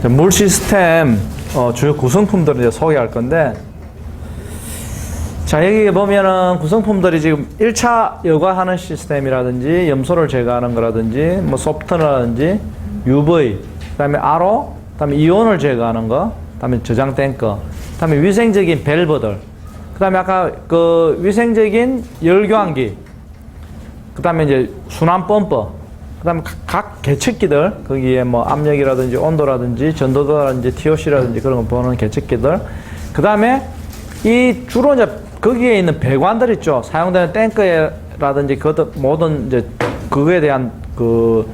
물 시스템 주요 구성품들을 이제 소개할 건데, 자, 여기 보면은 구성품들이 지금 1차 여과하는 시스템이라든지 염소를 제거하는 거라든지 뭐 소프트너라든지 UV, 그다음에 RO, 그다음에 이온을 제거하는 거, 그다음에 저장 탱커, 그다음에 위생적인 밸브들, 그다음에 아까 그 위생적인 열교환기, 그다음에 이제 순환 펌프, 그다음에 각 계측기들, 거기에 뭐 압력이라든지 온도라든지 전도도라든지 TOC라든지 그런 거 보는 계측기들, 그다음에 이 주로 이제 거기에 있는 배관들 있죠. 사용되는 탱크라든지 그 모든 이제 그거에 대한 그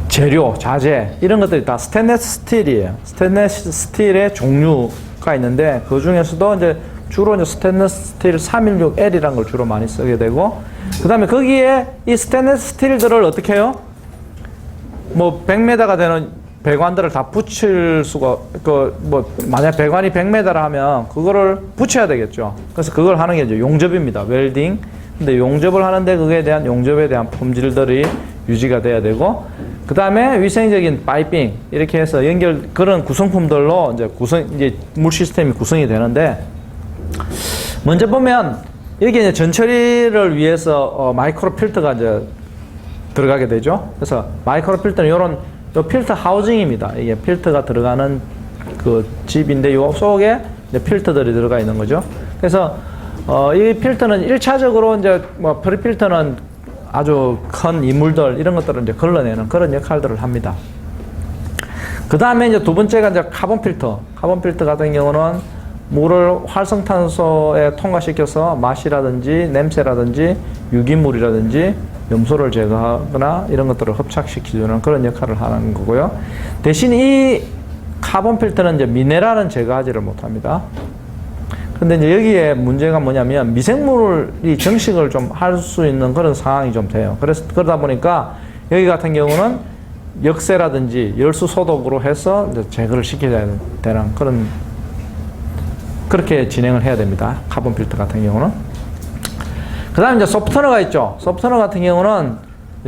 재료, 자재 이런 것들이 다 스테인리스 스틸이에요. 스테인리스 스틸의 종류가 있는데 그 중에서도 이제 주로 이제 스테인리스 스틸 316L이라는 걸 주로 많이 쓰게 되고, 그다음에 거기에 이 스테인리스 스틸들을 어떻게 해요? 뭐 100m가 되는 배관들을 다 붙일 수가, 만약 배관이 100m라 하면 그거를 붙여야 되겠죠. 그래서 그걸 하는 게 이제 용접입니다. 웰딩. 근데 용접을 하는데 그거에 대한 용접에 대한 품질들이 유지가 돼야 되고, 그 다음에 위생적인 파이핑, 이렇게 해서 그런 구성품들로 이제 물 시스템이 구성이 되는데, 먼저 보면, 여기 이제 전처리를 위해서 마이크로 필터가 이제 들어가게 되죠. 그래서 마이크로 필터는 요 필터 하우징입니다. 이게 필터가 들어가는 그 집인데 요 속에 이제 필터들이 들어가 있는 거죠. 그래서 이 필터는 1차적으로 이제 뭐 프리필터는 아주 큰 이물들 이런 것들을 이제 걸러내는 그런 역할들을 합니다. 그 다음에 이제 두 번째가 이제 카본 필터. 카본 필터 같은 경우는 물을 활성탄소에 통과시켜서 맛이라든지 냄새라든지 유기물이라든지 염소를 제거하거나 이런 것들을 흡착시켜주는 그런 역할을 하는 거고요. 대신 이 카본 필터는 이제 미네랄은 제거하지를 못합니다. 근데 이제 여기에 문제가 뭐냐면 미생물이 정식을 좀 할 수 있는 그런 상황이 좀 돼요. 그래서 그러다 보니까 여기 같은 경우는 역세라든지 열수 소독으로 해서 이제 제거를 시켜야 되는 그렇게 진행을 해야 됩니다. 카본 필터 같은 경우는. 그 다음에 이제 소프트너가 있죠. 소프트너 같은 경우는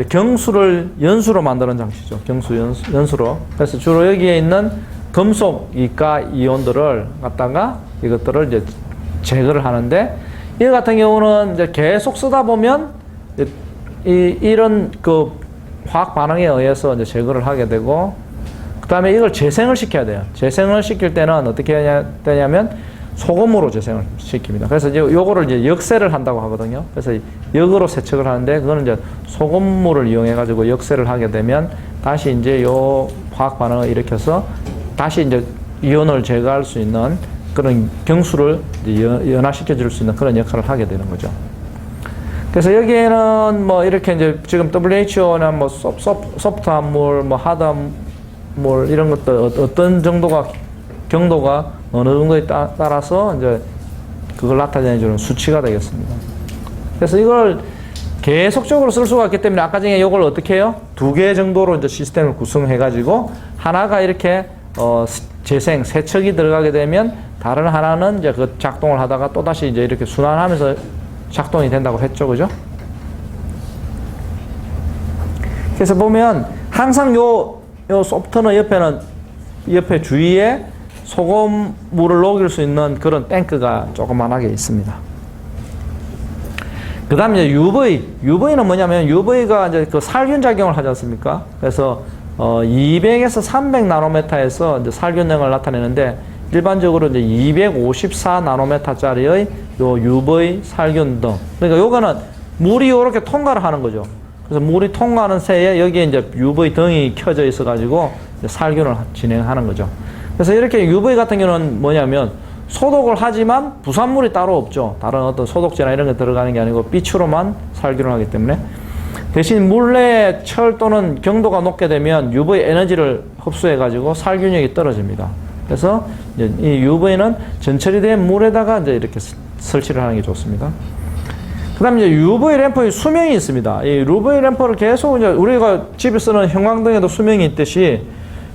경수를 연수로 만드는 장치죠. 경수 연수로. 그래서 주로 여기에 있는 금속 이가 이온들을 갖다가 이것들을 이제 제거를 하는데, 이 같은 경우는 이제 계속 쓰다 보면 이런 그 화학 반응에 의해서 이제 제거를 하게 되고, 그 다음에 이걸 재생을 시켜야 돼요. 재생을 시킬 때는 어떻게 해야 되냐면 소금으로 재생을 시킵니다. 그래서 이제 요거를 이제 역세를 한다고 하거든요. 그래서 역으로 세척을 하는데, 그거는 이제 소금물을 이용해 가지고 역세를 하게 되면 다시 이제 요 화학 반응을 일으켜서 다시 이제 이온을 제거할 수 있는 그런 경수를 이제 연화시켜 줄 수 있는 그런 역할을 하게 되는 거죠. 그래서 여기에는 뭐 이렇게 이제 지금 WHO나 뭐 소프트한 물, 뭐 하드한 물 이런 것들 어떤 경도가 어느 정도에 따라서 이제 그걸 나타내주는 수치가 되겠습니다. 그래서 이걸 계속적으로 쓸 수가 있기 때문에 아까 전에 이걸 어떻게 해요? 2개 정도로 이제 시스템을 구성해가지고 하나가 이렇게 재생, 세척이 들어가게 되면 다른 하나는 이제 그 작동을 하다가 또 다시 이제 이렇게 순환하면서 작동이 된다고 했죠, 그죠? 그래서 보면 항상 요 소프트너 옆에 주위에 소금물을 녹일 수 있는 그런 탱크가 조그만하게 있습니다. 그 다음에 이제 UV는 뭐냐면 UV가 이제 그 살균 작용을 하지 않습니까? 그래서 200에서 300 나노메타에서 이제 살균력을 나타내는데, 일반적으로 이제 254 나노메타짜리의 요 UV 살균등. 그러니까 요거는 물이 요렇게 통과를 하는 거죠. 그래서 물이 통과하는 새에 여기에 이제 UV 등이 켜져 있어 가지고 살균을 진행하는 거죠. 그래서 이렇게 UV 같은 경우는 뭐냐면 소독을 하지만 부산물이 따로 없죠. 다른 어떤 소독제나 이런 게 들어가는 게 아니고 빛으로만 살균을 하기 때문에, 대신 물 내에 철 또는 경도가 높게 되면 UV 에너지를 흡수해 가지고 살균력이 떨어집니다. 그래서 이제 이 UV는 전처리된 물에다가 이제 이렇게 설치를 하는 게 좋습니다. 그 다음에 이제 UV 램프의 수명이 있습니다. 이 UV 램프를 계속 이제 우리가 집에 쓰는 형광등에도 수명이 있듯이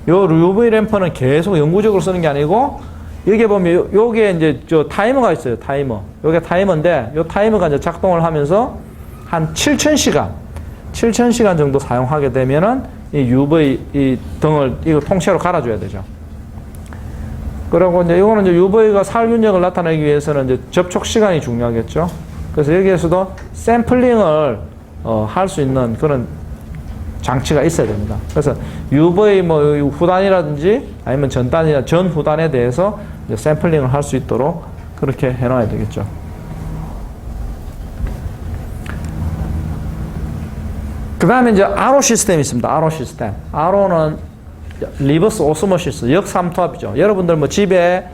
요 UV 램프는 계속 영구적으로 쓰는 게 아니고, 여기에 보면 요게 이제 저 타이머가 있어요. 타이머. 요게 타이머인데, 요 타이머가 이제 작동을 하면서 한 7,000시간 정도 사용하게 되면은 이 UV 이 등을 이거 통째로 갈아줘야 되죠. 그리고 이제 이거는 이제 UV가 살균력을 나타내기 위해서는 이제 접촉 시간이 중요하겠죠. 그래서 여기에서도 샘플링을 할 수 있는 그런 장치가 있어야 됩니다. 그래서 UV 뭐 후단이라든지 아니면 전단이나 전후단에 대해서 이제 샘플링을 할 수 있도록 그렇게 해놔야 되겠죠. 그 다음에 이제 RO 시스템이 있습니다. RO 시스템. RO는 리버스 오스모시스, 역삼투압이죠. 여러분들 뭐 집에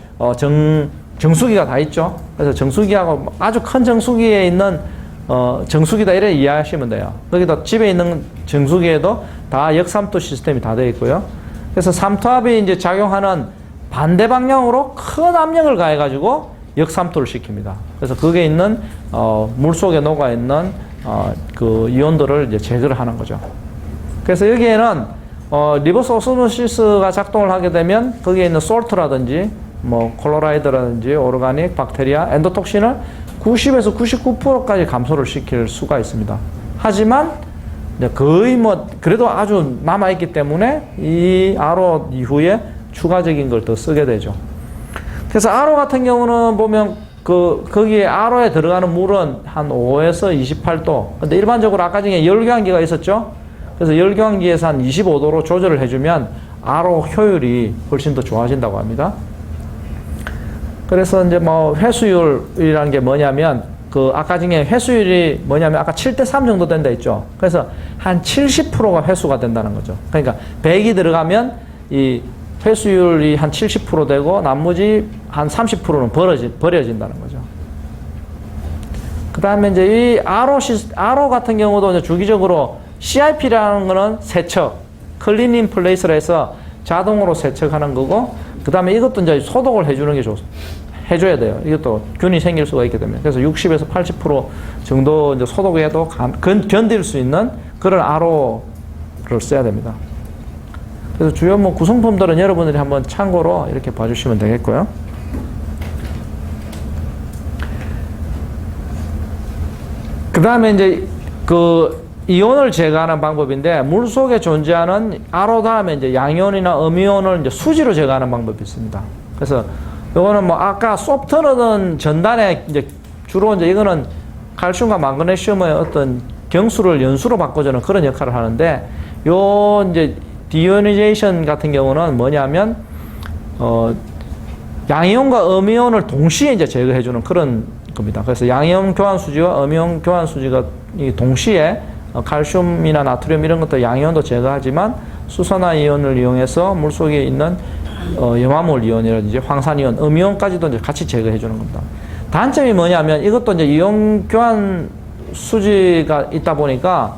정수기가 다 있죠. 그래서 정수기하고 아주 큰 정수기에 있는 정수기다 이렇게 이해하시면 돼요. 거기다 집에 있는 정수기에도 다 역삼투 시스템이 다 되어 있고요. 그래서 삼투압이 이제 작용하는 반대 방향으로 큰 압력을 가해가지고 역삼투를 시킵니다. 그래서 거기에 있는 물 속에 녹아 있는 그 이온들을 이제 제거를 하는 거죠. 그래서 여기에는 리버스 오스모시스가 작동을 하게 되면 거기에 있는 솔트라든지 뭐 콜로라이드라든지 오르가닉, 박테리아, 엔도톡신을 90에서 99%까지 감소를 시킬 수가 있습니다. 하지만 거의 뭐 그래도 아주 남아있기 때문에 이 RO 이후에 추가적인 걸 더 쓰게 되죠. 그래서 RO 같은 경우는 보면 거기에 RO에 들어가는 물은 한 5에서 28도. 근데 일반적으로 아까 전에 열교환기가 있었죠? 그래서 열교환기에서 한 25도로 조절을 해주면 RO 효율이 훨씬 더 좋아진다고 합니다. 그래서 이제 뭐 회수율이라는 게 뭐냐면 아까 중에 회수율이 뭐냐면 아까 7대3 정도 된다 했죠. 그래서 한 70%가 회수가 된다는 거죠. 그러니까 100이 들어가면 이 회수율이 한 70% 되고 나머지 한 30%는 버려진다는 거죠. 그 다음에 이제 이 RO 같은 경우도 이제 주기적으로 CIP라는 거는 세척, 클린 인 플레이스라 해서 자동으로 세척하는 거고, 그 다음에 이것도 이제 소독을 해주는 게 해줘야 돼요. 이것도 균이 생길 수가 있기 때문에. 그래서 60에서 80% 정도 이제 소독해도 견딜 수 있는 그런 RO를 써야 됩니다. 그래서 주요 뭐 구성품들은 여러분들이 한번 참고로 이렇게 봐주시면 되겠고요. 그 다음에 이제 이온을 제거하는 방법인데, 물 속에 존재하는 RO 다음에 이제 양이온이나 음이온을 이제 수지로 제거하는 방법이 있습니다. 그래서 요거는 뭐 아까 소프트는 전단에 이제 주로 이제 이거는 칼슘과 망그네슘의 어떤 경수를 연수로 바꿔주는 그런 역할을 하는데, 요 이제 디오니제이션 같은 경우는 뭐냐면 양이온과 음이온을 동시에 이제 제거해주는 그런 겁니다. 그래서 양이온 교환 수지와 음이온 교환 수지가 동시에 칼슘이나 나트륨 이런 것도 양이온도 제거하지만 수산화 이온을 이용해서 물속에 있는 염화물 이온이라든지 황산이온, 음이온까지도 이제 같이 제거해 주는 겁니다. 단점이 뭐냐면 이것도 이제 이온 교환 수지가 있다 보니까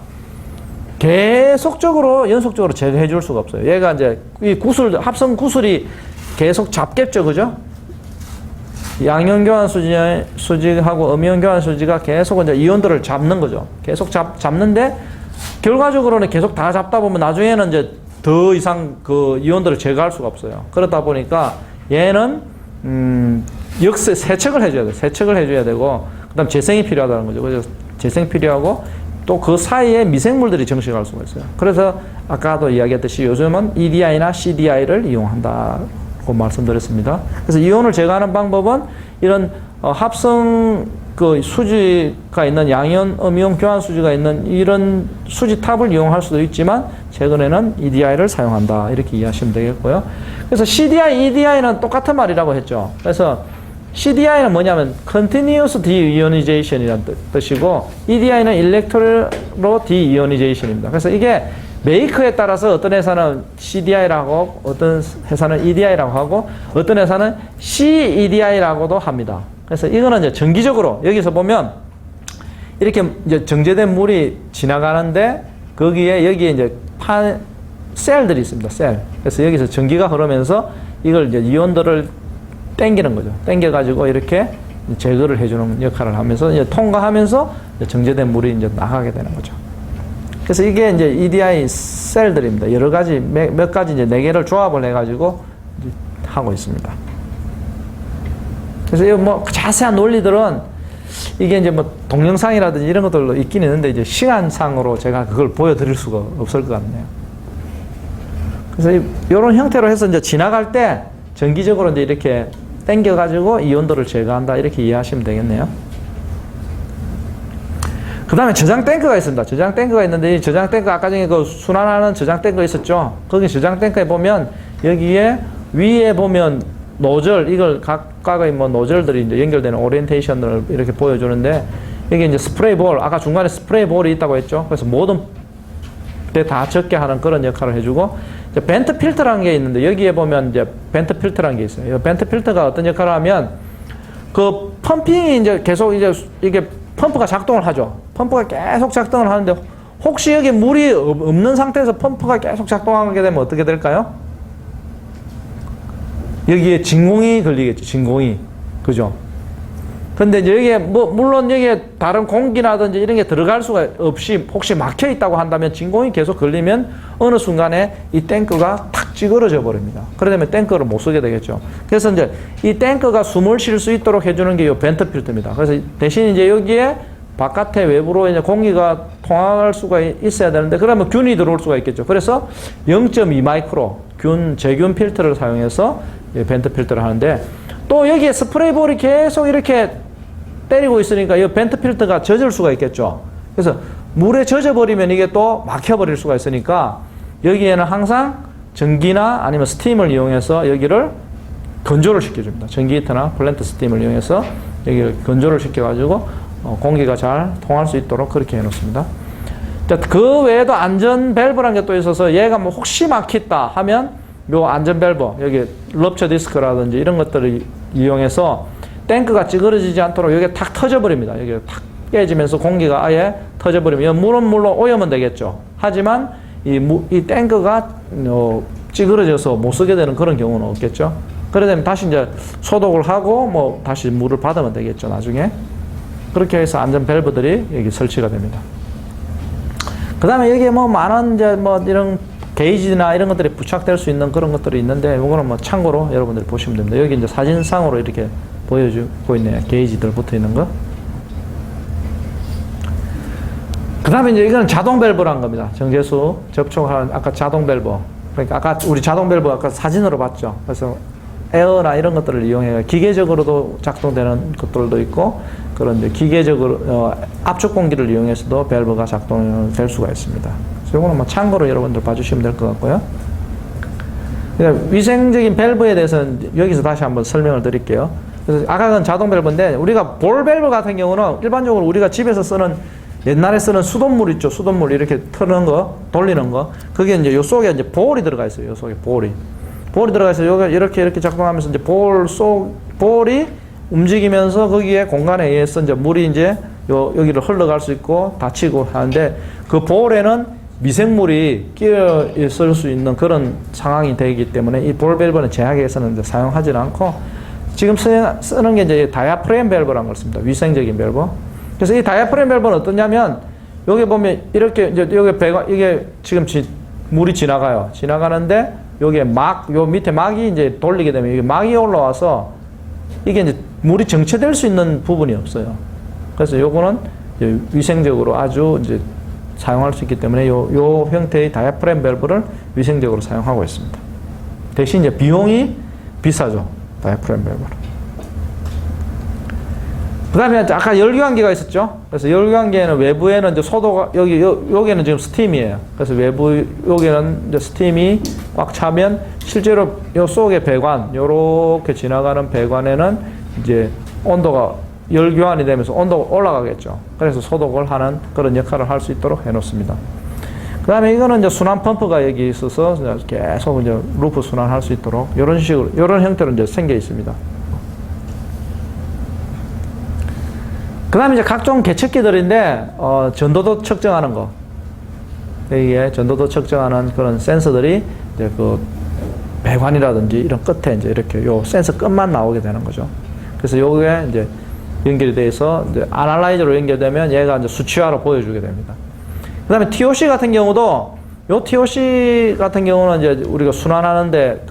계속적으로 연속적으로 제거해 줄 수가 없어요. 얘가 이제 이 합성 구슬이 계속 잡겠죠, 그죠? 양이온 교환 수지하고 음이온 교환 수지가 계속 이제 이온들을 잡는 거죠. 계속 잡는데 결과적으로는 계속 다 잡다 보면 나중에는 이제 더 이상 그 이온들을 제거할 수가 없어요. 그러다 보니까 얘는 세척을 해줘야 돼요. 세척을 해줘야 되고, 그다음 재생이 필요하다는 거죠. 그래서 재생 필요하고 또 그 사이에 미생물들이 정식할 수가 있어요. 그래서 아까도 이야기했듯이 요즘은 EDI나 CDI를 이용한다고 말씀드렸습니다. 그래서 이온을 제거하는 방법은 이런 합성 그 수지가 있는 양이온, 음이온 교환 수지가 있는 이런 수지탑을 이용할 수도 있지만 최근에는 EDI를 사용한다, 이렇게 이해하시면 되겠고요. 그래서 CDI, EDI는 똑같은 말이라고 했죠. 그래서 CDI는 뭐냐면 Continuous Deionization 이라는 뜻이고, EDI는 Electro Deionization 입니다. 그래서 이게 메이커에 따라서 어떤 회사는 CDI라고, 어떤 회사는 EDI라고 하고, 어떤 회사는 CEDI라고도 합니다. 그래서 이거는 이제 정기적으로 여기서 보면 이렇게 이제 정제된 물이 지나가는데 여기에 이제 셀들이 있습니다. 셀. 그래서 여기서 전기가 흐르면서 이걸 이제 이온들을 땡기는 거죠. 땡겨가지고 이렇게 제거를 해주는 역할을 하면서 이제 통과하면서 이제 정제된 물이 이제 나가게 되는 거죠. 그래서 이게 이제 EDI 셀들입니다. 여러 가지, 몇 가지 이제 4개를 조합을 해가지고 하고 있습니다. 그래서 이 뭐 자세한 논리들은 이게 이제 뭐 동영상이라든지 이런 것들로 있긴 있는데 이제 시간상으로 제가 그걸 보여드릴 수가 없을 것 같네요. 그래서 이런 형태로 해서 이제 지나갈 때 정기적으로 이제 이렇게 당겨가지고 이 온도를 제거한다. 이렇게 이해하시면 되겠네요. 그 다음에 저장 탱크가 있습니다. 저장 탱크가 있는데 이 저장 탱크 아까 전에 그 순환하는 저장 탱크 있었죠. 거기 저장 탱크에 보면 여기에 위에 보면 노즐, 이걸 각각의 뭐 노즐들이 이제 연결되는 오리엔테이션을 이렇게 보여주는데 여기 이제 스프레이 볼, 아까 중간에 스프레이 볼이 있다고 했죠. 그래서 모든 때 다 적게 하는 그런 역할을 해주고 이제 벤트 필터라는 게 있는데 여기에 보면 이제 벤트 필터라는 게 있어요. 이 벤트 필터가 어떤 역할을 하면 그 펌핑이 이제 계속 이제 이게 펌프가 작동을 하죠. 펌프가 계속 작동을 하는데 혹시 여기 물이 없는 상태에서 펌프가 계속 작동하게 되면 어떻게 될까요? 여기에 진공이 걸리겠죠. 진공이. 그죠? 근데 이제 여기에 뭐 물론 여기에 다른 공기라든지 이런 게 들어갈 수가 없이 혹시 막혀 있다고 한다면 진공이 계속 걸리면 어느 순간에 이 탱크가 탁 찌그러져 버립니다. 그러면 탱크를 못 쓰게 되겠죠. 그래서 이제 이 탱크가 숨을 쉴 수 있도록 해주는 게 이 벤트 필터입니다. 그래서 대신 이제 여기에 바깥에 외부로 이제 공기가 통할 수가 있어야 되는데 그러면 균이 들어올 수가 있겠죠. 그래서 0.2 마이크로 제균 필터를 사용해서 벤트 필터를 하는데 또 여기에 스프레이 볼이 계속 이렇게 때리고 있으니까 이 벤트 필터가 젖을 수가 있겠죠. 그래서 물에 젖어버리면 이게 또 막혀버릴 수가 있으니까 여기에는 항상 전기나 아니면 스팀을 이용해서 여기를 건조를 시켜줍니다. 전기 히터나 플랜트 스팀을 이용해서 여기를 건조를 시켜가지고 공기가 잘 통할 수 있도록 그렇게 해놓습니다. 그 외에도 안전 밸브라는 게 또 있어서 얘가 뭐 혹시 막혔다 하면 요 안전 밸브, 여기 럽처 디스크라든지 이런 것들을 이용해서 탱크가 찌그러지지 않도록 여기에 탁 터져버립니다. 여기 탁 깨지면서 공기가 아예 터져버리면 물은 오염은 되겠죠. 하지만 이 탱크가 찌그러져서 못 쓰게 되는 그런 경우는 없겠죠. 그러다 보면 다시 이제 소독을 하고 뭐 다시 물을 받으면 되겠죠. 나중에. 그렇게 해서 안전 밸브들이 여기 설치가 됩니다. 그 다음에 여기에 뭐 많은 이제 뭐 이런 게이지나 이런 것들이 부착될 수 있는 그런 것들이 있는데 이거는 뭐 참고로 여러분들이 보시면 됩니다. 여기 이제 사진상으로 이렇게 보여주고 있네요. 게이지들 붙어 있는 거. 그 다음에 이제 이거는 자동 밸브라는 겁니다. 정제수 접촉하는 아까 자동 밸브. 그러니까 아까 우리 자동 밸브 아까 사진으로 봤죠. 그래서 에어나 이런 것들을 이용해 기계적으로도 작동되는 것들도 있고 그런 이제 기계적으로 압축 공기를 이용해서도 밸브가 작동될 수가 있습니다. 그래서 이거는 뭐 참고로 여러분들 봐주시면 될 것 같고요. 그러니까 위생적인 밸브에 대해서는 여기서 다시 한번 설명을 드릴게요. 그래서 아까는 자동 밸브인데 우리가 볼 밸브 같은 경우는 일반적으로 우리가 집에서 쓰는 옛날에 쓰는 수돗물 있죠. 수돗물 이렇게 트는 거, 돌리는 거. 그게 이제 요 속에 이제 볼이 들어가 있어요. 요 속에 볼이 들어가 있어요. 요가 이렇게 작동하면서 이제 볼이 움직이면서 거기에 공간에 의해서 이제 물이 이제 여기를 흘러갈 수 있고 닫히고 하는데 그 볼에는 미생물이 끼어 있을 수 있는 그런 상황이 되기 때문에 이 볼 밸브는 제약에서는 이제 사용하지 않고 지금 쓰는 게 이제 다이아프램 밸브라는 걸 씁니다. 위생적인 밸브. 그래서 이 다이아프램 밸브는 어떠냐면 여기 보면 이렇게 이제 여기 배관 이게 지금 물이 지나가요. 지나가는데 여기에 요 밑에 막이 이제 돌리게 되면 이게 막이 올라와서 이게 이제 물이 정체될 수 있는 부분이 없어요. 그래서 요거는 이제 위생적으로 아주 이제 사용할 수 있기 때문에 요 형태의 다이아프램 밸브를 위생적으로 사용하고 있습니다. 대신 이제 비용이 비싸죠. 다이아프램 밸브는. 그 다음에 아까 열교환기가 있었죠. 그래서 열교환기에는 외부에는 이제 소도가, 여기는 지금 스팀이에요. 그래서 외부, 여기는 이제 스팀이 꽉 차면 실제로 요 속의 배관, 요렇게 지나가는 배관에는 이제 온도가 열교환이 되면서 온도가 올라가겠죠. 그래서 소독을 하는 그런 역할을 할 수 있도록 해 놓습니다. 그 다음에 이거는 이제 순환 펌프가 여기 있어서 계속 이제 루프 순환할 수 있도록 이런 식으로, 이런 형태로 이제 생겨 있습니다. 그 다음에 이제 각종 계측기들인데, 전도도 측정하는 거. 이게 전도도 측정하는 그런 센서들이 이제 그 배관이라든지 이런 끝에 이제 이렇게 요 센서 끝만 나오게 되는 거죠. 그래서 요게 이제 연결이 돼서 이제 아날라이저로 연결되면 얘가 이제 수치화로 보여주게 됩니다. 그 다음에 TOC 같은 경우도 요 TOC 같은 경우는 이제 우리가 순환하는데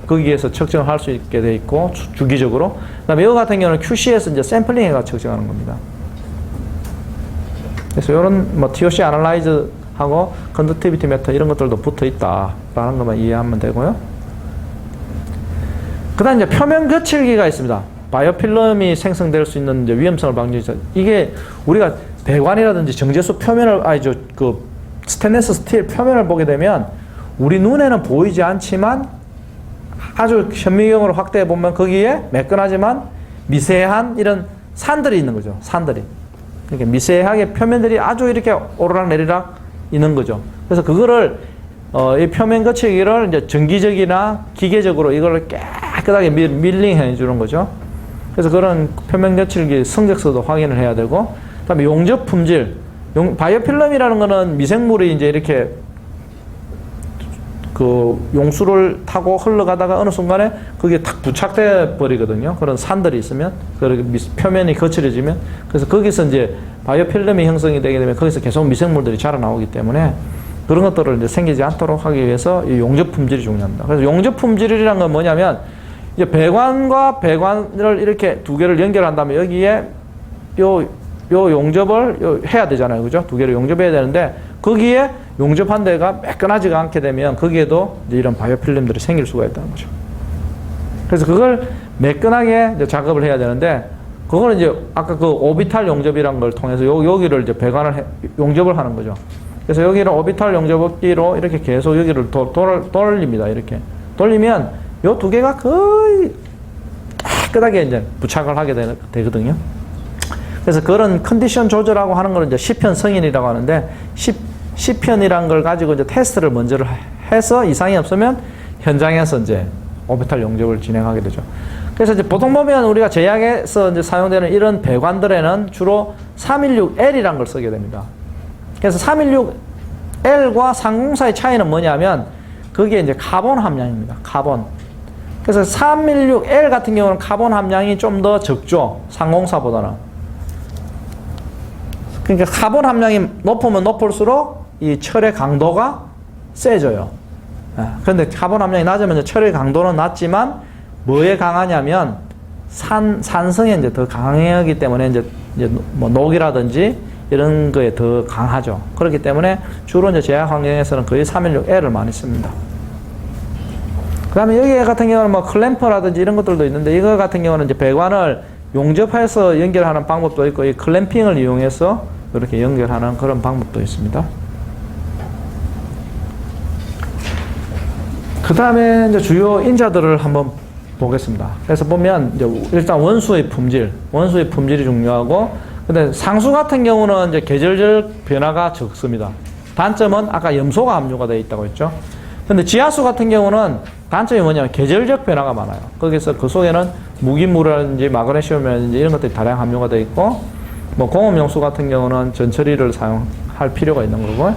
거기에서 측정을 할 수 있게 돼 있고 주기적으로. 그다음에 이거 같은 경우는 QC에서 이제 샘플링해가 측정하는 겁니다. 그래서 이런 뭐 TOC 아날라이저 하고 컨덕티비티 매터 이런 것들도 붙어 있다라는 것만 이해하면 되고요. 그 다음 이제 표면 거칠기가 있습니다. 바이오필름이 생성될 수 있는 이제 위험성을 방지해서 이게 우리가 배관이라든지 정제수 표면을 그 스테인리스 스틸 표면을 보게 되면 우리 눈에는 보이지 않지만 아주 현미경으로 확대해 보면 거기에 매끈하지만 미세한 이런 산들이 있는 거죠. 산들이. 그러니까 미세하게 표면들이 아주 이렇게 오르락 내리락 있는 거죠. 그래서 그거를 이 표면 거치기를 이제 전기적이나 기계적으로 이걸 깨끗하게 밀링해 주는 거죠. 그래서 그런 표면 거칠기 성적서도 확인을 해야 되고, 그다음에 용접 품질. 바이오필름이라는 거는 미생물이 이제 이렇게 그 용수를 타고 흘러가다가 어느 순간에 그게 탁 부착돼 버리거든요. 그런 산들이 있으면, 표면이 거칠어지면, 그래서 거기서 이제 바이오필름이 형성이 되게 되면 거기서 계속 미생물들이 자라나오기 때문에 그런 것들을 이제 생기지 않도록 하기 위해서 이 용접 품질이 중요합니다. 그래서 용접 품질이라는 건 뭐냐면 이제 배관과 배관을 이렇게 두 개를 연결한다면 여기에 요 용접을 해야 되잖아요. 그죠? 두 개를 용접해야 되는데 거기에 용접한 데가 매끈하지가 않게 되면 거기에도 이제 이런 바이오필름들이 생길 수가 있다는 거죠. 그래서 그걸 매끈하게 이제 작업을 해야 되는데 그거는 이제 아까 그 오비탈 용접이란 걸 통해서 여기를 이제 배관을 용접을 하는 거죠. 그래서 여기를 오비탈 용접기로 이렇게 계속 여기를 돌립니다. 이렇게 돌리면 요 두 개가 거의 깨끗하게 이제 부착을 하게 되거든요. 그래서 그런 컨디션 조절하고 하는 걸 이제 시편 성인이라고 하는데 시편이란 걸 가지고 이제 테스트를 먼저 해서 이상이 없으면 현장에서 이제 오비탈 용접을 진행하게 되죠. 그래서 이제 보통 보면 우리가 제약에서 이제 사용되는 이런 배관들에는 주로 316L이란 걸 쓰게 됩니다. 그래서 316L과 304의 차이는 뭐냐면 그게 이제 카본 함량입니다. 카본. 그래서 316L 같은 경우는 카본 함량이 좀 더 적죠. 304보다는. 그러니까 카본 함량이 높으면 높을수록 이 철의 강도가 세져요. 그런데 카본 함량이 낮으면 철의 강도는 낮지만 뭐에 강하냐면 산성에 이제 더 강하기 때문에 이제 뭐 녹이라든지 이런 거에 더 강하죠. 그렇기 때문에 주로 이제 제약 환경에서는 거의 316L을 많이 씁니다. 그 다음에 여기 같은 경우는 뭐 클램퍼라든지 이런 것들도 있는데 이거 같은 경우는 이제 배관을 용접해서 연결하는 방법도 있고 이 클램핑을 이용해서 이렇게 연결하는 그런 방법도 있습니다. 그 다음에 이제 주요 인자들을 한번 보겠습니다. 그래서 보면 이제 일단 원수의 품질이 중요하고, 근데 상수 같은 경우는 이제 계절적 변화가 적습니다. 단점은 아까 염소가 함유가 되어 있다고 했죠. 근데 지하수 같은 경우는 단점이 뭐냐면 계절적 변화가 많아요. 거기서 그 속에는 무기물이라든지 마그네슘이라든지 이런 것들이 다량 함유가 되어 있고, 뭐 공업용수 같은 경우는 전처리를 사용할 필요가 있는 거고요.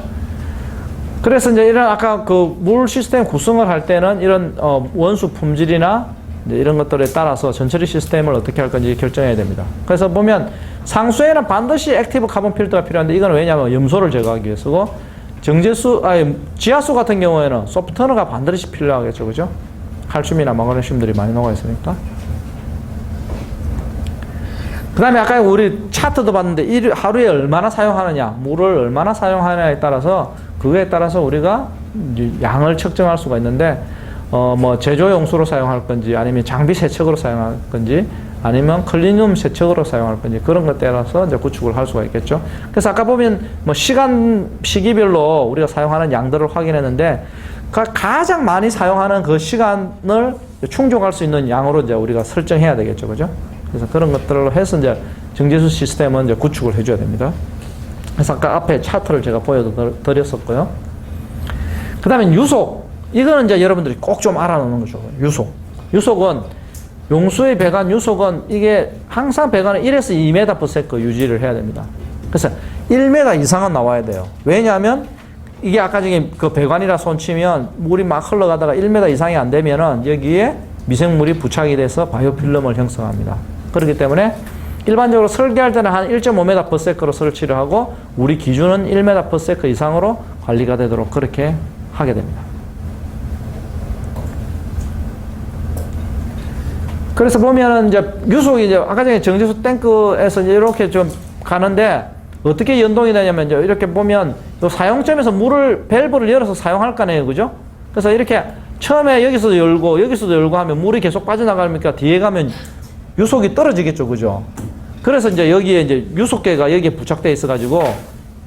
그래서 이제 이런 아까 그 물 시스템 구성을 할 때는 이런 원수 품질이나 이제 이런 것들에 따라서 전처리 시스템을 어떻게 할 건지 결정해야 됩니다. 그래서 보면 상수에는 반드시 액티브 카본 필터가 필요한데 이건 왜냐하면 염소를 제거하기 위해서고, 지하수 같은 경우에는 소프트너가 반드시 필요하겠죠. 그죠? 칼슘이나 마그네슘들이 많이 녹아 있으니까. 그 다음에 아까 우리 차트도 봤는데 하루에 얼마나 사용하느냐, 물을 얼마나 사용하느냐에 따라서 그거에 따라서 우리가 양을 측정할 수가 있는데 뭐 제조용수로 사용할 건지 아니면 장비 세척으로 사용할 건지 아니면 클리늄 세척으로 사용할 건지 그런 것에 따라서 이제 구축을 할 수가 있겠죠. 그래서 아까 보면 뭐 시기별로 우리가 사용하는 양들을 확인했는데 가장 많이 사용하는 그 시간을 충족할 수 있는 양으로 이제 우리가 설정해야 되겠죠. 그죠? 그래서 그런 것들로 해서 이제 정제수 시스템은 이제 구축을 해줘야 됩니다. 그래서 아까 앞에 차트를 제가 보여드렸었고요. 그 다음에 유속. 이거는 이제 여러분들이 꼭 좀 알아놓는 거죠. 유속은 용수의 배관 유속은 이게 항상 배관은 1에서 2m/s 유지를 해야 됩니다. 그래서 1m 이상은 나와야 돼요. 왜냐하면 이게 아까 저기 그 배관이라 손치면 물이 막 흘러가다가 1m 이상이 안 되면은 여기에 미생물이 부착이 돼서 바이오필름을 형성합니다. 그렇기 때문에 일반적으로 설계할 때는 한 1.5m/s로 설치를 하고 우리 기준은 1m/s 이상으로 관리가 되도록 그렇게 하게 됩니다. 그래서 보면은 이제 유속이 이제 아까 전에 정제수 탱크에서 이제 이렇게 좀 가는데 어떻게 연동이 되냐면 이렇게 보면 요 사용점에서 물을 밸브를 열어서 사용할 거네요, 그죠? 그래서 이렇게 처음에 여기서도 열고 여기서도 열고 하면 물이 계속 빠져나가니까 뒤에 가면 유속이 떨어지겠죠, 그죠? 그래서 이제 여기에 이제 유속계가 여기에 부착돼 있어가지고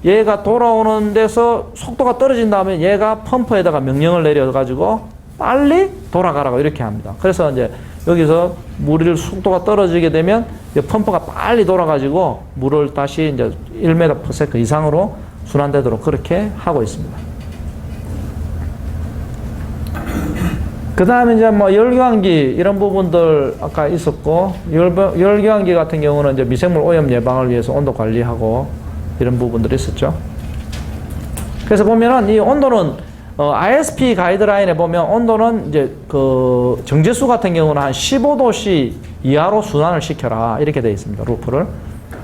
얘가 돌아오는 데서 속도가 떨어진 다음에 얘가 펌프에다가 명령을 내려가지고 빨리 돌아가라고 이렇게 합니다. 그래서 이제 여기서 물을 속도가 떨어지게 되면 이제 펌프가 빨리 돌아가지고 물을 다시 이제 1m/s 이상으로 순환되도록 그렇게 하고 있습니다. 그 다음에 이제 뭐 열교환기 이런 부분들 아까 있었고, 열교환기 같은 경우는 이제 미생물 오염 예방을 위해서 온도 관리하고 이런 부분들이 있었죠. 그래서 보면은 이 온도는 ISP 가이드라인에 보면 온도는 이제 그 정제수 같은 경우는 한 15도씨 이하로 순환을 시켜라 이렇게 되어 있습니다, 루프를.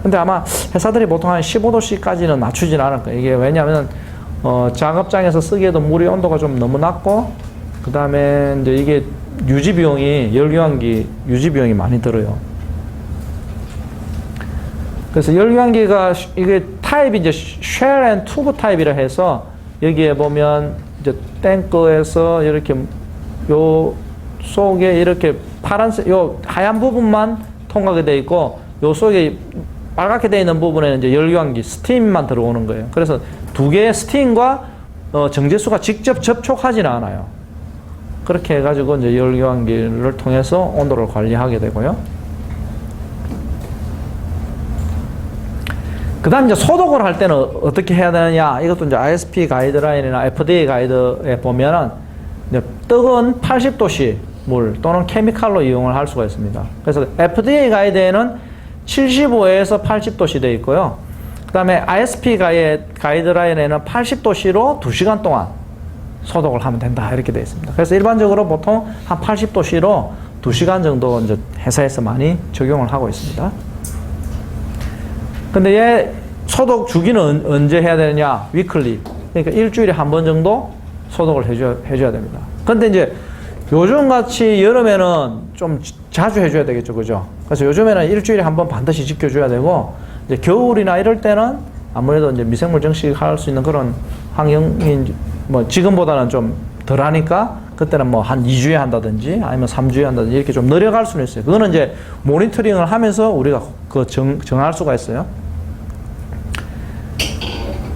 근데 아마 회사들이 보통 한 15도씨까지는 낮추진 않을 거예요. 이게 왜냐하면 작업장에서 쓰기에도 물의 온도가 좀 너무 낮고, 그 다음에 이제 이게 유지 비용이, 열교환기 유지 비용이 많이 들어요. 그래서 열교환기가 이게 타입이 이제 쉘 앤 투브 타입이라 해서 여기에 보면 이제 탱크에서 이렇게 요 속에 이렇게 파란색, 요 하얀 부분만 통하게 돼 있고, 요 속에 빨갛게 돼 있는 부분에는 이제 열교환기, 스팀만 들어오는 거예요. 그래서 두 개의 스팀과 정제수가 직접 접촉하지는 않아요. 그렇게 해가지고 이제 열교환기를 통해서 온도를 관리하게 되고요. 그 다음 이제 소독을 할 때는 어떻게 해야 되느냐. 이것도 이제 ISP 가이드라인이나 FDA 가이드에 보면은 이제 뜨거운 80도씨 물 또는 케미칼로 이용을 할 수가 있습니다. 그래서 FDA 가이드에는 75에서 80도씨 되어 있고요. 그 다음에 ISP 가이드라인에는 80도씨로 2시간 동안 소독을 하면 된다 이렇게 되어 있습니다. 그래서 일반적으로 보통 한 80도씨로 2시간 정도 이제 회사에서 많이 적용을 하고 있습니다. 근데 얘 소독 주기는 언제 해야 되느냐? 위클리. 그러니까 일주일에 한 번 정도 소독을 해줘야 됩니다. 근데 이제 요즘 같이 여름에는 좀 자주 해줘야 되겠죠, 그죠? 그래서 요즘에는 일주일에 한 번 반드시 지켜줘야 되고, 이제 겨울이나 이럴 때는 아무래도 이제 미생물 정식할 수 있는 그런 환경이 뭐 지금보다는 좀 덜 하니까 그때는 뭐 한 2주에 한다든지 아니면 3주에 한다든지 이렇게 좀 늘려갈 수는 있어요. 그거는 이제 모니터링을 하면서 우리가 그 정할 수가 있어요.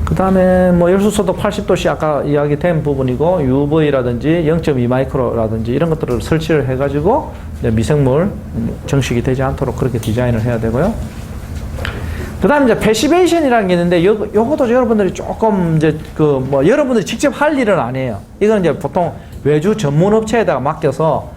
그 다음에 뭐 열수소독 80도씨 아까 이야기된 부분이고, UV라든지 0.2 마이크로라든지 이런 것들을 설치를 해가지고 미생물 정식이 되지 않도록 그렇게 디자인을 해야 되고요. 그 다음에 이제 패시베이션이라는 게 있는데, 요것도 여러분들이 조금 이제 그 뭐 여러분들이 직접 할 일은 아니에요. 이건 이제 보통 외주 전문 업체에다가 맡겨서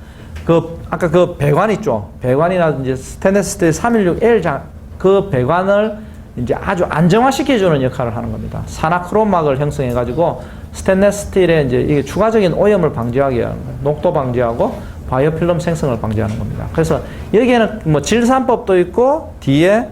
그 아까 그 배관 있죠. 배관이라든지 스테인리스 스틸 316L 그 배관을 이제 아주 안정화시켜주는 역할을 하는 겁니다. 산화크롬막을 형성해가지고 스테인리스 스틸에 이제 이게 추가적인 오염을 방지하게 하는 거예요. 녹도 방지하고 바이오필름 생성을 방지하는 겁니다. 그래서 여기에는 뭐 질산법도 있고, 뒤에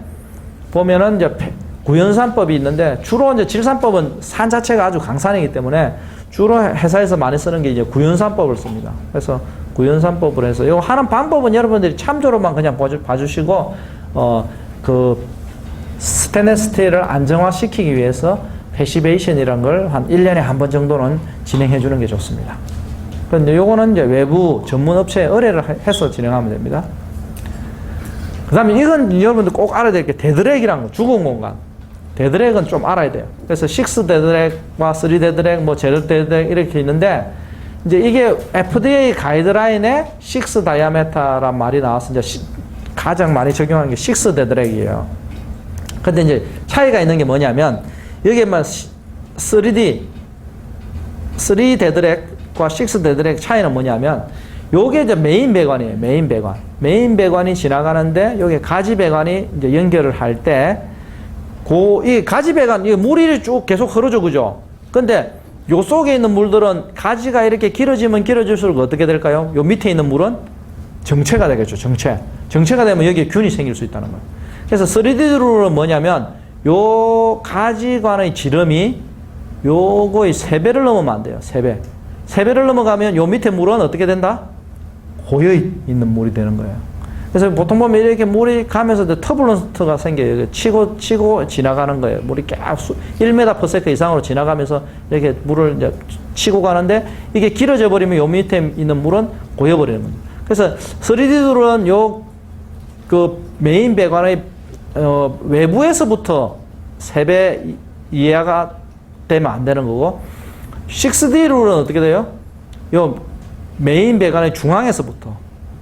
보면은 이제 구연산법이 있는데, 주로 이제 질산법은 산 자체가 아주 강산이기 때문에 주로 회사에서 많이 쓰는 게 이제 구연산법을 씁니다. 그래서 구연산법을 해서 이거 하는 방법은 여러분들이 참조로만 그냥 봐주시고, 그 스테인리스 스틸을 안정화시키기 위해서 패시베이션이라는 걸 한 1년에 한 번 정도는 진행해 주는 게 좋습니다. 그런데 요거는 이제 외부 전문 업체에 의뢰를 해서 진행하면 됩니다. 그 다음에 이건 여러분들 꼭 알아야 될 게 데드랙이라는 거, 죽은 공간. 데드랙은 좀 알아야 돼요. 그래서 6 데드랙과 3 데드랙, 뭐 제로 데드랙 이렇게 있는데, 이제 이게 FDA 가이드라인에 6 다이아메타란 말이 나와서 이제 가장 많이 적용하는 게 6 데드랙이에요. 근데 이제 차이가 있는 게 뭐냐면, 여기에만 3 데드랙과 6 데드랙 차이는 뭐냐면, 요게 이제 메인 배관이에요. 메인 배관. 메인 배관이 지나가는데, 요게 가지 배관이 이제 연결을 할 때, 이 가지 배관, 이 물이 쭉 계속 흐르죠, 그죠? 근데 요 속에 있는 물들은 가지가 이렇게 길어지면 길어질수록 어떻게 될까요? 요 밑에 있는 물은 정체가 되겠죠, 정체. 정체가 되면 여기에 균이 생길 수 있다는 거예요. 그래서 3D 룰은 뭐냐면, 요 가지관의 지름이 요거의 3배를 넘으면 안 돼요, 3배. 3배를 넘어가면 요 밑에 물은 어떻게 된다? 고여 있는 물이 되는 거예요. 그래서 보통 보면 이렇게 물이 가면서 터뷸런스가 생겨요. 치고 지나가는 거예요. 물이 계속 1m/s 이상으로 지나가면서 이렇게 물을 이제 치고 가는데 이게 길어져 버리면 요 밑에 있는 물은 고여버리는 겁니다. 그래서 3D룰은 그 메인 배관의 외부에서부터 3배 이하가 되면 안 되는 거고, 6D룰은 어떻게 돼요? 요 메인 배관의 중앙에서부터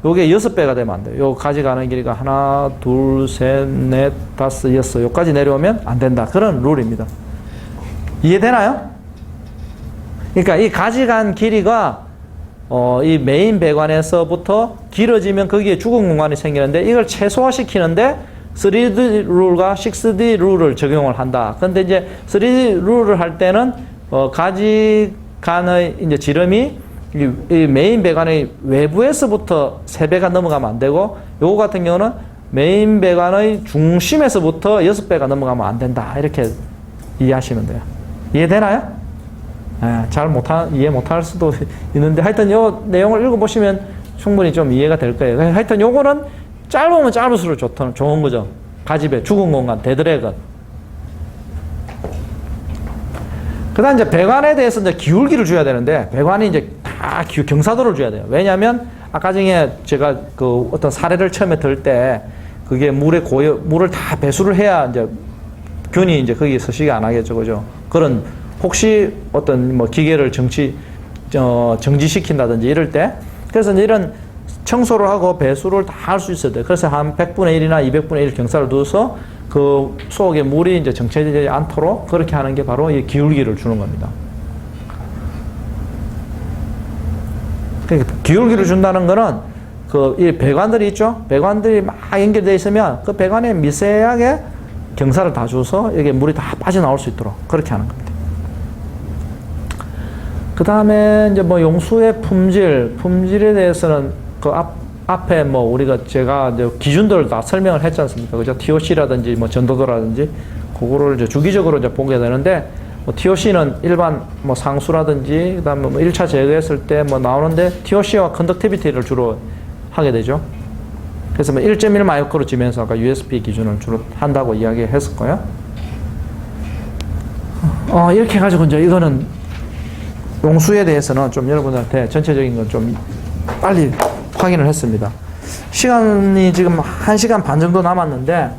요게 6배가 되면 안 돼요. 요 가져가는 길이가 하나, 둘, 셋, 넷, 다섯, 여섯 요까지 내려오면 안 된다. 그런 룰입니다. 이해되나요? 그러니까 이 가져간 길이가 이 메인 배관에서부터 길어지면 거기에 죽은 공간이 생기는데 이걸 최소화시키는데 3D 룰과 6D 룰을 적용을 한다. 근데 이제 3D 룰을 할 때는 가지간의 이제 지름이 이 메인 배관의 외부에서부터 3배가 넘어가면 안 되고, 요거 같은 경우는 메인 배관의 중심에서부터 6배가 넘어가면 안 된다. 이렇게 이해하시면 돼요. 이해되나요? 이해 못할 수도 있는데, 하여튼 요 내용을 읽어보시면 충분히 좀 이해가 될 거예요. 하여튼 요거는 짧으면 짧을수록 좋은 거죠. 가집에 죽은 공간, 데드래그. 그 다음 이제 배관에 대해서 이제 기울기를 줘야 되는데, 배관이 이제 다 경사도를 줘야 돼요. 왜냐하면 아까 전에 제가 그 어떤 사례를 처음에 들 때 그게 물을 다 배수를 해야 이제 균이 이제 거기에 서식이 안 하겠죠. 그죠? 그런 혹시 어떤 뭐 기계를 정지시킨다든지 이럴 때, 그래서 이제 이런 청소를 하고 배수를 다 할 수 있어야 돼요. 그래서 한 100분의 1이나 200분의 1 경사를 두어서 그 속에 물이 이제 정체되지 않도록 그렇게 하는 게 바로 이 기울기를 주는 겁니다. 그러니까 기울기를 준다는 거는 이 배관들이 있죠? 배관들이 막 연결되어 있으면 그 배관에 미세하게 경사를 다 줘서 여기 물이 다 빠져나올 수 있도록 그렇게 하는 겁니다. 그 다음에 이제 뭐 용수의 품질에 대해서는 그 앞에 뭐 제가 이제 기준들을 다 설명을 했지 않습니까? 그죠? TOC라든지 뭐 전도도라든지 그거를 이제 주기적으로 이제 보게 되는데, 뭐 TOC는 일반 뭐 상수라든지 그다음에 뭐 1차 제거했을 때 뭐 나오는데 TOC와 컨덕티비티를 주로 하게 되죠. 그래서 뭐 1.1 마이크로 지면서 아까 USP 기준을 주로 한다고 이야기했을 거예요. 이렇게 해가지고 이제 이거는 용수에 대해서는 좀 여러분들한테 전체적인 건 좀 빨리 확인을 했습니다. 시간이 지금 1시간 반 정도 남았는데,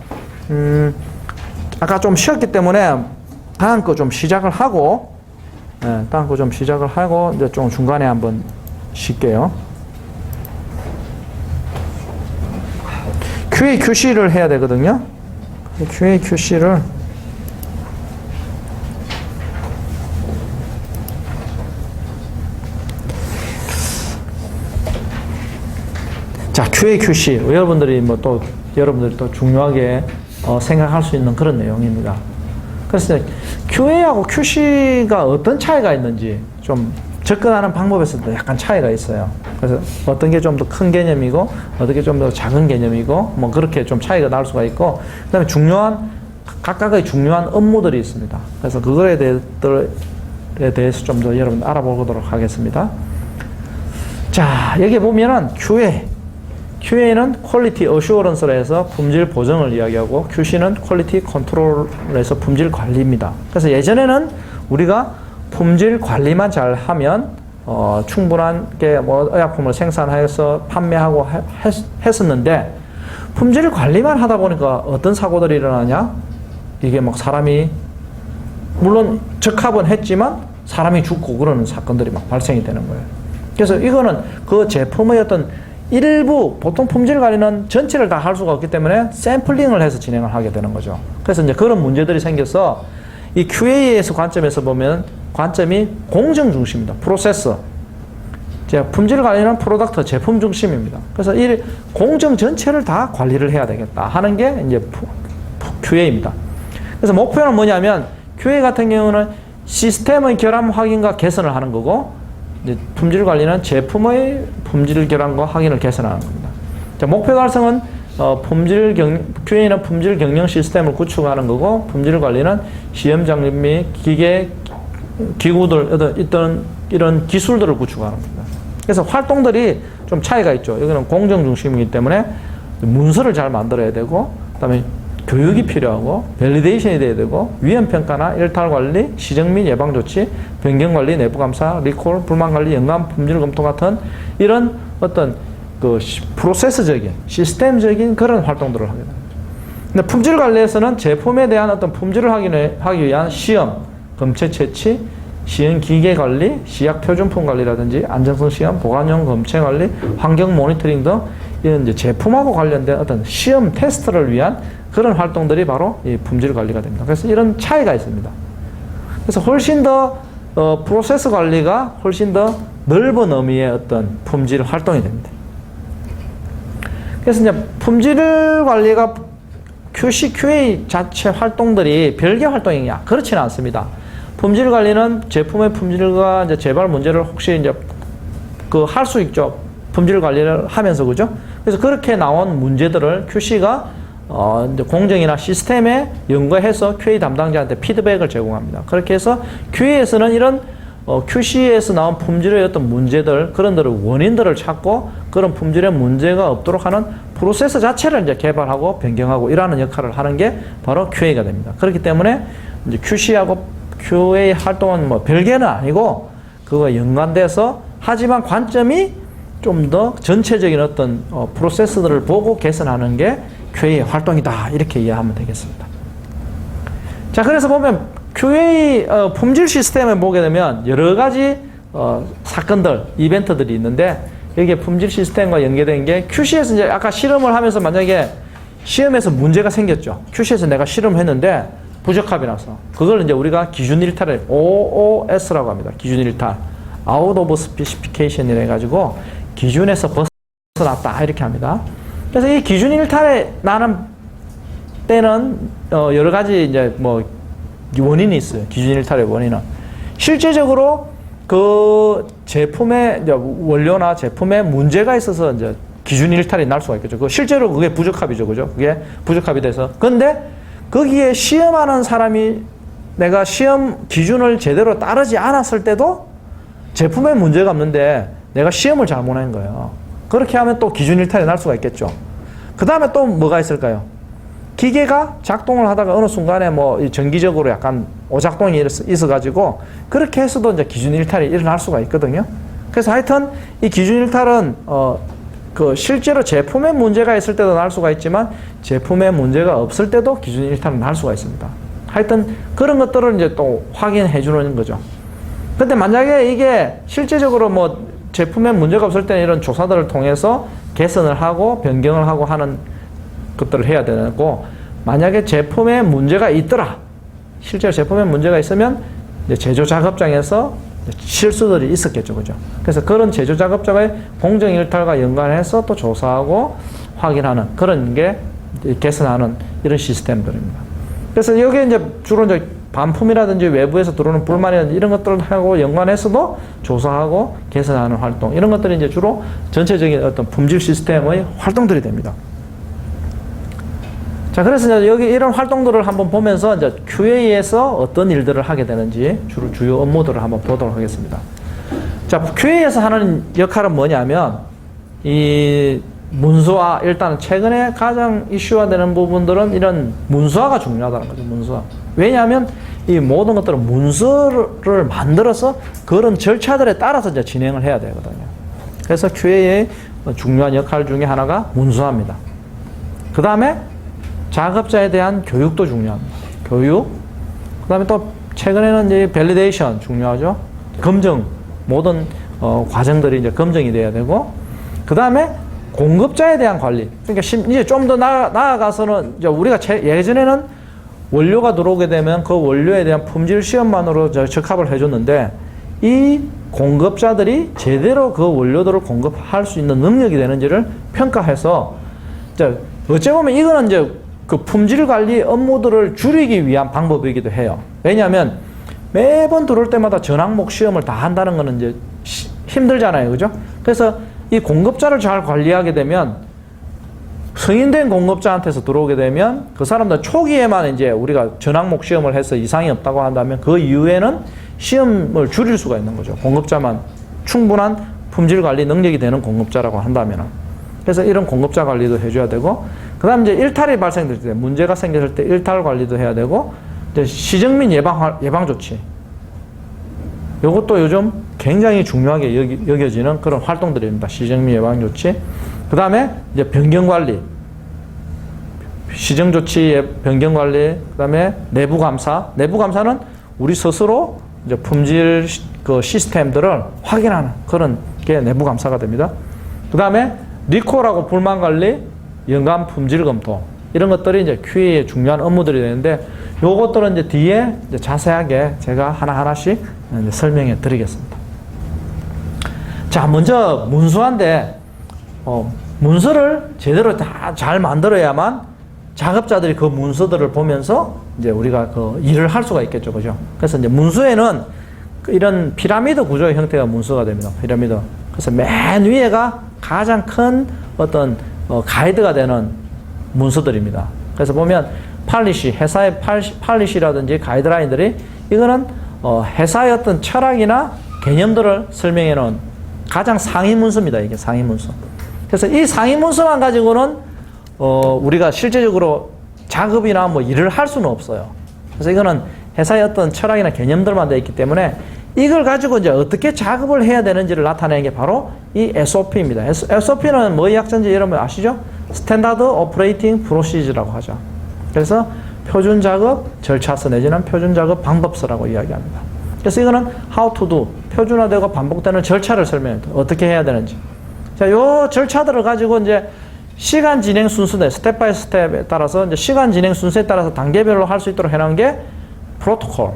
아까 좀 쉬었기 때문에 다음 거 좀 시작을 하고, 이제 좀 중간에 한번 쉴게요. QA, QC를 해야 되거든요. QA, QC를 자, QA, QC. 여러분들이 또 중요하게 생각할 수 있는 그런 내용입니다. 그래서 QA하고 QC가 어떤 차이가 있는지 좀 접근하는 방법에서도 약간 차이가 있어요. 그래서 어떤 게 좀 더 큰 개념이고, 어떤 게 좀 더 작은 개념이고, 뭐 그렇게 좀 차이가 날 수가 있고, 그 다음에 각각의 중요한 업무들이 있습니다. 그래서 그거에 대해서 좀 더 여러분 알아보도록 하겠습니다. 자, 여기 보면은 QA는 퀄리티 어슈어런스라 해서 품질 보정을 이야기하고, QC는 퀄리티 컨트롤에서 품질 관리입니다. 그래서 예전에는 우리가 품질 관리만 잘 하면 충분하게 뭐 의약품을 생산해서 판매하고 했었는데, 품질 관리만 하다 보니까 어떤 사고들이 일어나냐? 이게 막 사람이 물론 적합은 했지만 사람이 죽고 그러는 사건들이 막 발생이 되는 거예요. 그래서 이거는 그 제품의 어떤 일부, 보통 품질 관리는 전체를 다 할 수가 없기 때문에 샘플링을 해서 진행을 하게 되는 거죠. 그래서 이제 그런 문제들이 생겨서 이 QA에서 관점에서 보면 관점이 공정 중심입니다. 프로세서. 품질 관리는 프로덕트, 제품 중심입니다. 그래서 이 공정 전체를 다 관리를 해야 되겠다 하는 게 이제 QA입니다. 그래서 목표는 뭐냐면, QA 같은 경우는 시스템의 결함 확인과 개선을 하는 거고, 품질 관리는 제품의 품질 결함과 확인을 개선하는 겁니다. 자, 목표 달성은 QA는 품질 경영 시스템을 구축하는 거고, 품질 관리는 시험 장비 및 기구들, 이런 기술들을 구축하는 겁니다. 그래서 활동들이 좀 차이가 있죠. 여기는 공정 중심이기 때문에 문서를 잘 만들어야 되고, 그다음에 교육이 필요하고, 밸리데이션이 돼야 되고, 위험평가나 일탈 관리, 시정 및 예방 조치, 변경 관리, 내부 감사, 리콜, 불만 관리, 연간 품질 검토 같은 이런 어떤 그 프로세스적인, 시스템적인 그런 활동들을 하게 됩니다. 근데 품질 관리에서는 제품에 대한 어떤 품질을 하기 위한 시험, 검체 채취, 시행 기계 관리, 시약 표준품 관리라든지 안정성 시험, 보관용 검체 관리, 환경 모니터링 등 이런 이제 제품하고 관련된 어떤 시험 테스트를 위한 그런 활동들이 바로 이 품질 관리가 됩니다. 그래서 이런 차이가 있습니다. 그래서 훨씬 더 프로세스 관리가 훨씬 더 넓은 의미의 어떤 품질 활동이 됩니다. 그래서 이제 품질 관리가 QC, QA 자체 활동들이 별개 활동이냐? 그렇지는 않습니다. 품질 관리는 제품의 품질과 이제 재발 문제를 혹시 이제 할 수 있죠. 품질 관리를 하면서, 그죠? 그래서 그렇게 나온 문제들을 QC가 이제 공정이나 시스템에 연구해서 QA 담당자한테 피드백을 제공합니다. 그렇게 해서 QA에서는 이런 QC에서 나온 품질의 어떤 문제들, 그런 원인들을 찾고 그런 품질에 문제가 없도록 하는 프로세스 자체를 이제 개발하고 변경하고 이러는 역할을 하는 게 바로 QA가 됩니다. 그렇기 때문에 이제 QC하고 QA 활동은 뭐 별개는 아니고 그거가 연관돼서, 하지만 관점이 좀 더 전체적인 어떤 프로세스들을 보고 개선하는 게 QA 활동이다, 이렇게 이해하면 되겠습니다. 자, 그래서 보면 QA 품질 시스템을 보게 되면 여러 가지 사건들, 이벤트들이 있는데, 여기에 품질 시스템과 연계된 게 QC에서 이제 아까 실험을 하면서 만약에 시험에서 문제가 생겼죠. QC에서 내가 실험했는데 부적합이 나서 그걸 이제 우리가 기준 일탈을 OOS라고 합니다. 기준 일탈, Out of Specification이라 해가지고 기준에서 벗어났다, 이렇게 합니다. 그래서 이 기준 일탈에 나는 때는 여러 가지 이제 뭐 원인이 있어요. 기준 일탈의 원인은 실제적으로 그 제품의 이제 원료나 제품에 문제가 있어서 이제 기준 일탈이 날 수가 있겠죠. 그 실제로 그게 부적합이죠, 그죠? 그게 부적합이 돼서. 근데 거기에 시험하는 사람이 내가 시험 기준을 제대로 따르지 않았을 때도 제품에 문제가 없는데 내가 시험을 잘못한 거예요. 그렇게 하면 또 기준 일탈이 날 수가 있겠죠. 그 다음에 또 뭐가 있을까요? 기계가 작동을 하다가 어느 순간에 뭐 정기적으로 약간 오작동이 있어가지고 그렇게 해서도 이제 기준 일탈이 일어날 수가 있거든요. 그래서 하여튼 이 기준 일탈은 그 실제로 제품에 문제가 있을 때도 날 수가 있지만 제품에 문제가 없을 때도 기준 일탈은 날 수가 있습니다. 하여튼 그런 것들을 이제 또 확인해 주는 거죠. 근데 만약에 이게 실제적으로 뭐 제품에 문제가 없을 때는 이런 조사들을 통해서 개선을 하고 변경을 하고 하는 것들을 해야 되고, 만약에 제품에 문제가 있더라, 실제로 제품에 문제가 있으면 이제 제조 작업장에서 실수들이 있었겠죠, 그죠? 그래서 그런 제조 작업장의 공정 일탈과 연관해서 또 조사하고 확인하는 그런 게 개선하는 이런 시스템들입니다. 그래서 여기에 이제 주로 이제 반품이라든지 외부에서 들어오는 불만이라든지 이런 것들하고 연관해서도 조사하고 개선하는 활동, 이런 것들이 이제 주로 전체적인 어떤 품질 시스템의 활동들이 됩니다. 자, 그래서 이제 여기 이런 활동들을 한번 보면서 이제 QA에서 어떤 일들을 하게 되는지 주요 업무들을 한번 보도록 하겠습니다. 자, QA에서 하는 역할은 뭐냐면, 이 문서화, 일단 최근에 가장 이슈화되는 부분들은 이런 문서화가 중요하다는 거죠, 문서화. 왜냐하면 이 모든 것들은 문서를 만들어서 그런 절차들에 따라서 이제 진행을 해야 되거든요. 그래서 QA의 중요한 역할 중에 하나가 문서화입니다. 그 다음에 작업자에 대한 교육도 중요합니다. 교육. 그 다음에 또 최근에는 이제 밸리데이션 중요하죠. 검증. 모든 과정들이 이제 검증이 돼야 되고, 그 다음에 공급자에 대한 관리. 그러니까 이제 좀 더 나아가서는 이제 우리가 예전에는 원료가 들어오게 되면 그 원료에 대한 품질 시험만으로 적합을 해줬는데, 이 공급자들이 제대로 그 원료들을 공급할 수 있는 능력이 되는지를 평가해서, 이제 어찌 보면 이거는 이제 그 품질 관리 업무들을 줄이기 위한 방법이기도 해요. 왜냐하면 매번 들어올 때마다 전항목 시험을 다 한다는 거는 이제 힘들잖아요, 그죠? 그래서 이 공급자를 잘 관리하게 되면, 승인된 공급자한테서 들어오게 되면 그 사람들 초기에만 이제 우리가 전항목 시험을 해서 이상이 없다고 한다면 그 이후에는 시험을 줄일 수가 있는 거죠. 공급자만 충분한 품질 관리 능력이 되는 공급자라고 한다면. 그래서 이런 공급자 관리도 해줘야 되고, 그 다음에 이제 일탈이 발생될 때, 문제가 생겼을 때 일탈 관리도 해야 되고, 이제 시정민 예방 조치. 요것도 요즘 굉장히 중요하게 여겨지는 그런 활동들입니다. 시정민 예방 조치. 그 다음에 이제 변경 관리. 시정 조치, 변경 관리, 그 다음에 내부 감사. 내부 감사는 우리 스스로 이제 품질 그 시스템들을 확인하는 그런 게 내부 감사가 됩니다. 그 다음에 리콜하고 불만 관리, 연간 품질 검토. 이런 것들이 이제 QA의 중요한 업무들이 되는데, 요것들은 이제 뒤에 이제 자세하게 제가 하나하나씩 이제 설명해 드리겠습니다. 자, 먼저 문서인데, 문서를 제대로 다 잘 만들어야만 작업자들이 그 문서들을 보면서 이제 우리가 그 일을 할 수가 있겠죠. 그죠? 그래서 이제 문서에는 이런 피라미드 구조의 형태가 문서가 됩니다. 피라미드. 그래서 맨 위에가 가장 큰 어떤 가이드가 되는 문서들입니다. 그래서 보면 팔리시, 회사의 팔리시라든지 가이드라인들이 이거는 회사의 어떤 철학이나 개념들을 설명해 놓은 가장 상위 문서입니다. 이게 상위 문서. 그래서 이 상위 문서만 가지고는 우리가 실제적으로 작업이나 뭐 일을 할 수는 없어요. 그래서 이거는 회사의 어떤 철학이나 개념들만 되어 있기 때문에 이걸 가지고 이제 어떻게 작업을 해야 되는지를 나타내는 게 바로 이 SOP입니다. SOP는 뭐의 약자인지 여러분 아시죠? 스탠다드 오퍼레이팅 프로시저라고 하죠. 그래서 표준 작업 절차서 내지는 표준 작업 방법서라고 이야기합니다. 그래서 이거는 how to do, 표준화되고 반복되는 절차를 설명합니다. 어떻게 해야 되는지. 자, 요 절차들을 가지고 이제 시간 진행 순서대, 스텝 바이 스텝에 따라서 이제 시간 진행 순서에 따라서 단계별로 할 수 있도록 해놓은 게 프로토콜,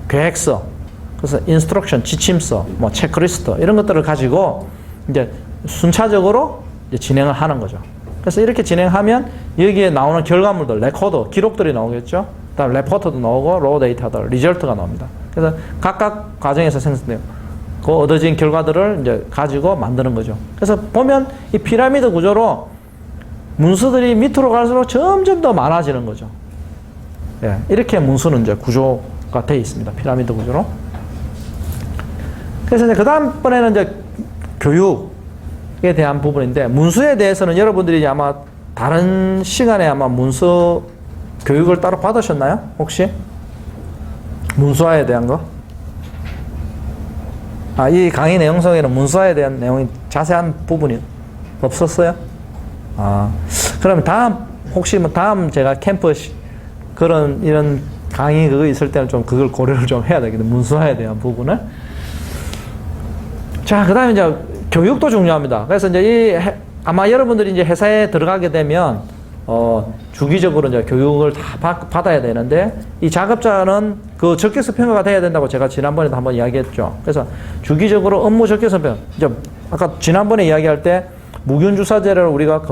계획서, 그래서 인스트럭션, 지침서, 뭐 체크리스트 이런 것들을 가지고 이제 순차적으로 이제 진행을 하는 거죠. 그래서 이렇게 진행하면 여기에 나오는 결과물들, 레코드, 기록들이 나오겠죠. 그다음 레포트도 나오고 로우 데이터들, 리절트가 나옵니다. 그래서 각각 과정에서 생성돼요. 그 얻어진 결과들을 이제 가지고 만드는 거죠. 그래서 보면 이 피라미드 구조로 문서들이 밑으로 갈수록 점점 더 많아지는 거죠. 예, 이렇게 문서는 이제 구조가 되어 있습니다. 피라미드 구조로. 그래서 이제 그 다음번에는 이제 교육에 대한 부분인데, 문서에 대해서는 여러분들이 아마 다른 시간에 아마 문서 교육을 따로 받으셨나요? 혹시? 문서화에 대한 거? 이 강의 내용성에는 문서화에 대한 내용이 자세한 부분이 없었어요? 그러면 혹시 다음 제가 캠퍼스 이런 강의 그거 있을 때는 좀 그걸 고려를 좀 해야 되겠네. 문서화에 대한 부분을. 자, 그 다음에 이제 교육도 중요합니다. 그래서 이제 아마 여러분들이 이제 회사에 들어가게 되면, 주기적으로 이제 교육을 다 받아야 되는데, 이 작업자는 그 적격서 평가가 돼야 된다고 제가 지난번에도 한번 이야기했죠. 그래서 주기적으로 업무 적격서 평가, 이제 아까 지난번에 이야기할 때 무균 주사제를 우리가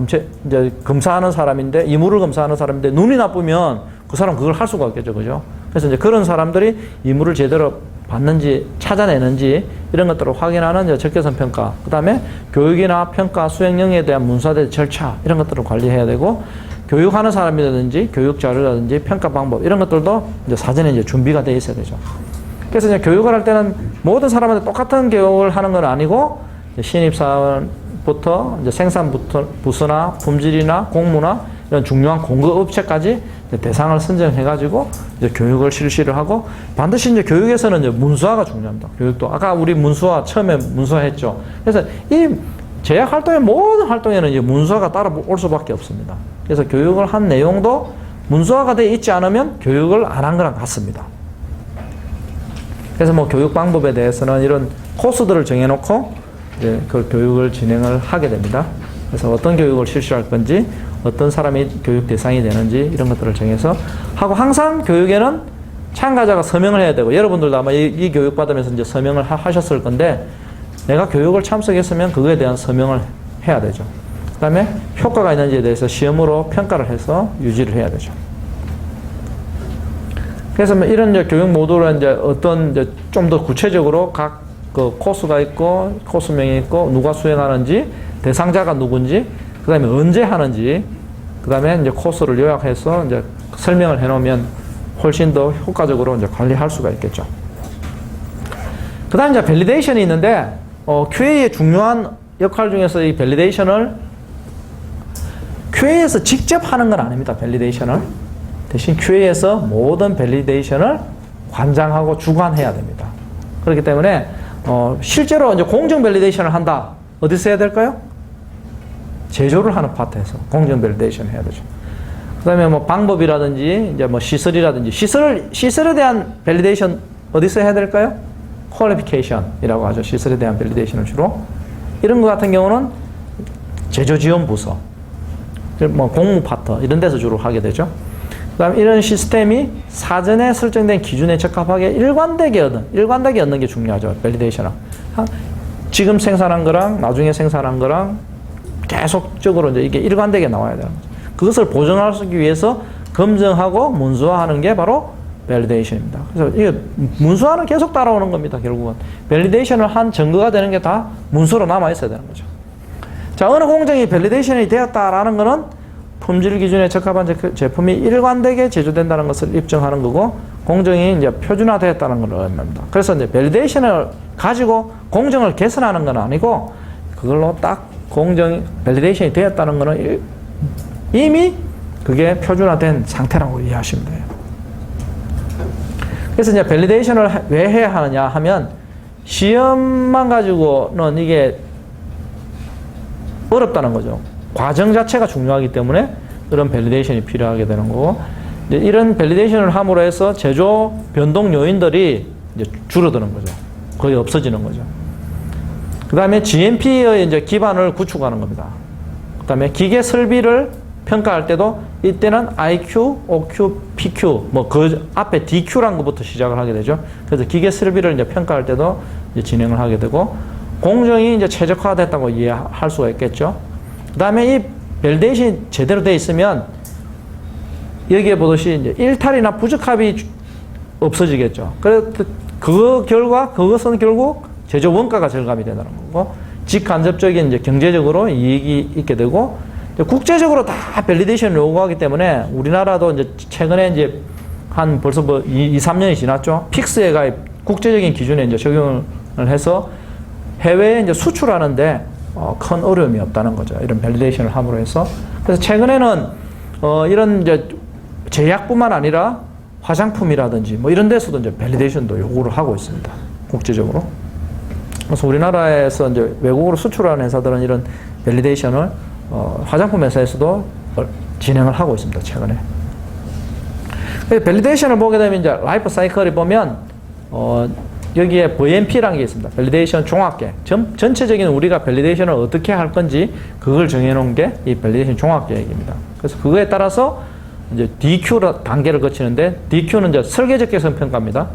이제 검사하는 사람인데, 이물을 검사하는 사람인데, 눈이 나쁘면 그 사람 그걸 할 수가 없겠죠. 그죠? 그래서 이제 그런 사람들이 이물을 제대로 받는지, 찾아내는지, 이런 것들을 확인하는 이제 적개선 평가. 그 다음에 교육이나 평가, 수행령에 대한 문서대 절차, 이런 것들을 관리해야 되고, 교육하는 사람이라든지, 교육 자료라든지, 평가 방법, 이런 것들도 이제 사전에 이제 준비가 되어 있어야 되죠. 그래서 이제 교육을 할 때는 모든 사람한테 똑같은 교육을 하는 건 아니고, 신입사원부터 이제 생산부서나 품질이나 공무나 이런 중요한 공급업체까지 대상을 선정해가지고 이제 교육을 실시를 하고, 반드시 이제 교육에서는 이제 문서화가 중요합니다. 교육도 아까 우리 문서화 처음에 문서화했죠. 그래서 이 제약 활동의 모든 활동에는 이제 문서화가 따라올 수밖에 없습니다. 그래서 교육을 한 내용도 문서화가 되어 있지 않으면 교육을 안 한 거랑 같습니다. 그래서 뭐 교육 방법에 대해서는 이런 코스들을 정해놓고 이제 그 교육을 진행을 하게 됩니다. 그래서 어떤 교육을 실시할 건지, 어떤 사람이 교육 대상이 되는지 이런 것들을 정해서 하고, 항상 교육에는 참가자가 서명을 해야 되고, 여러분들도 아마 이 교육 받으면서 이제 서명을 하셨을 건데, 내가 교육을 참석했으면 그거에 대한 서명을 해야 되죠. 그 다음에 효과가 있는지에 대해서 시험으로 평가를 해서 유지를 해야 되죠. 그래서 뭐 이런 이제 교육 모듈은 이제 어떤 이제 좀 더 구체적으로 각 그 코스가 있고, 코스명이 있고, 누가 수행하는지, 대상자가 누군지, 그 다음에 언제 하는지, 그 다음에 이제 코스를 요약해서 이제 설명을 해놓으면 훨씬 더 효과적으로 이제 관리할 수가 있겠죠. 그 다음에 이제 밸리데이션이 있는데, QA의 중요한 역할 중에서 이 밸리데이션을 QA에서 직접 하는 건 아닙니다. 밸리데이션을. 대신 QA에서 모든 밸리데이션을 관장하고 주관해야 됩니다. 그렇기 때문에 실제로 이제 공정 밸리데이션을 한다. 어디서 해야 될까요? 제조를 하는 파트에서 공정 밸리데이션 해야 되죠. 그다음에 뭐 방법이라든지 이제 뭐 시설이라든지 시설에 대한 밸리데이션 어디서 해야 될까요? 퀄리피케이션이라고 하죠. 시설에 대한 밸리데이션을 주로. 이런 것 같은 경우는 제조 지원 부서, 뭐 공무 파트 이런 데서 주로 하게 되죠. 그다음에 이런 시스템이 사전에 설정된 기준에 적합하게 일관되게 얻는 게 중요하죠. 밸리데이션은. 지금 생산한 거랑 나중에 생산한 거랑 계속적으로 이제 이게 일관되게 나와야 되는 거죠. 그것을 보정하기 위해서 검증하고 문서화하는 게 바로 밸리데이션입니다. 그래서 이게 문서화는 계속 따라오는 겁니다. 결국은 밸리데이션을 한 증거가 되는 게 다 문서로 남아 있어야 되는 거죠. 자, 어느 공정이 밸리데이션이 되었다라는 것은 품질 기준에 적합한 제품이 일관되게 제조된다는 것을 입증하는 거고, 공정이 이제 표준화되었다는 걸 의미합니다. 그래서 이제 밸리데이션을 가지고 공정을 개선하는 건 아니고, 그걸로 딱 밸리데이션이 되었다는 거는 이미 그게 표준화된 상태라고 이해하시면 돼요. 그래서 이제 밸리데이션을 왜 해야 하느냐 하면, 시험만 가지고는 이게 어렵다는 거죠. 과정 자체가 중요하기 때문에 그런 밸리데이션이 필요하게 되는 거고, 이제 이런 밸리데이션을 함으로 해서 제조 변동 요인들이 이제 줄어드는 거죠. 거의 없어지는 거죠. 그 다음에 GMP의 이제 기반을 구축하는 겁니다. 그 다음에 기계 설비를 평가할 때도 이때는 IQ, OQ, PQ, 뭐 그 앞에 DQ라는 것부터 시작을 하게 되죠. 그래서 기계 설비를 이제 평가할 때도 이제 진행을 하게 되고, 공정이 이제 최적화됐다고 이해할 수가 있겠죠. 그 다음에 이 밸리데이션이 제대로 되어 있으면 여기에 보듯이 이제 일탈이나 부적합이 없어지겠죠. 그래서 그것은 결국 제조 원가가 절감이 된다는 거고, 직간접적인 이제 경제적으로 이익이 있게 되고, 국제적으로 다 밸리데이션을 요구하기 때문에 우리나라도 이제 최근에 이제 한 벌써 뭐 2-3년이 지났죠. 픽스에 가입 국제적인 기준에 이제 적용을 해서 해외에 이제 수출하는데 큰 어려움이 없다는 거죠. 이런 밸리데이션을 함으로 해서. 그래서 최근에는 이런 이제 제약뿐만 아니라 화장품이라든지 뭐 이런 데서도 이제 밸리데이션도 요구를 하고 있습니다. 국제적으로. 그래서 우리나라에서 이제 외국으로 수출하는 회사들은 이런 밸리데이션을 화장품 회사에서도 진행을 하고 있습니다. 최근에. 밸리데이션을 보게 되면 이제 라이프 사이클을 보면 여기에 VMP라는 게 있습니다. 밸리데이션 종합계획. 전체적인 우리가 밸리데이션을 어떻게 할 건지 그걸 정해놓은 게 이 밸리데이션 종합계획입니다. 그래서 그거에 따라서 이제 DQ 단계를 거치는데, DQ는 이제 설계적 개선 평가입니다.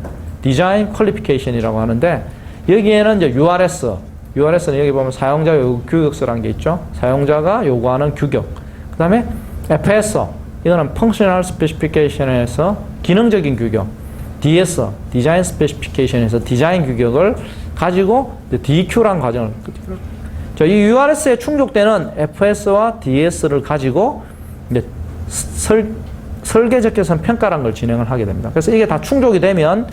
디자인 퀄리피케이션이라고 하는데, 여기에는 이제 URS는 여기 보면 사용자 요구 규격서라는 게 있죠. 사용자가 요구하는 규격. 그 다음에 FSO, 이거는 Functional Specification에서 기능적인 규격. DS, Design Specification에서 디자인 규격을 가지고 DQ라는 과정을. 이 URS에 충족되는 FS와 DS를 가지고 이제 설계적 개선 평가라는 걸 진행을 하게 됩니다. 그래서 이게 다 충족이 되면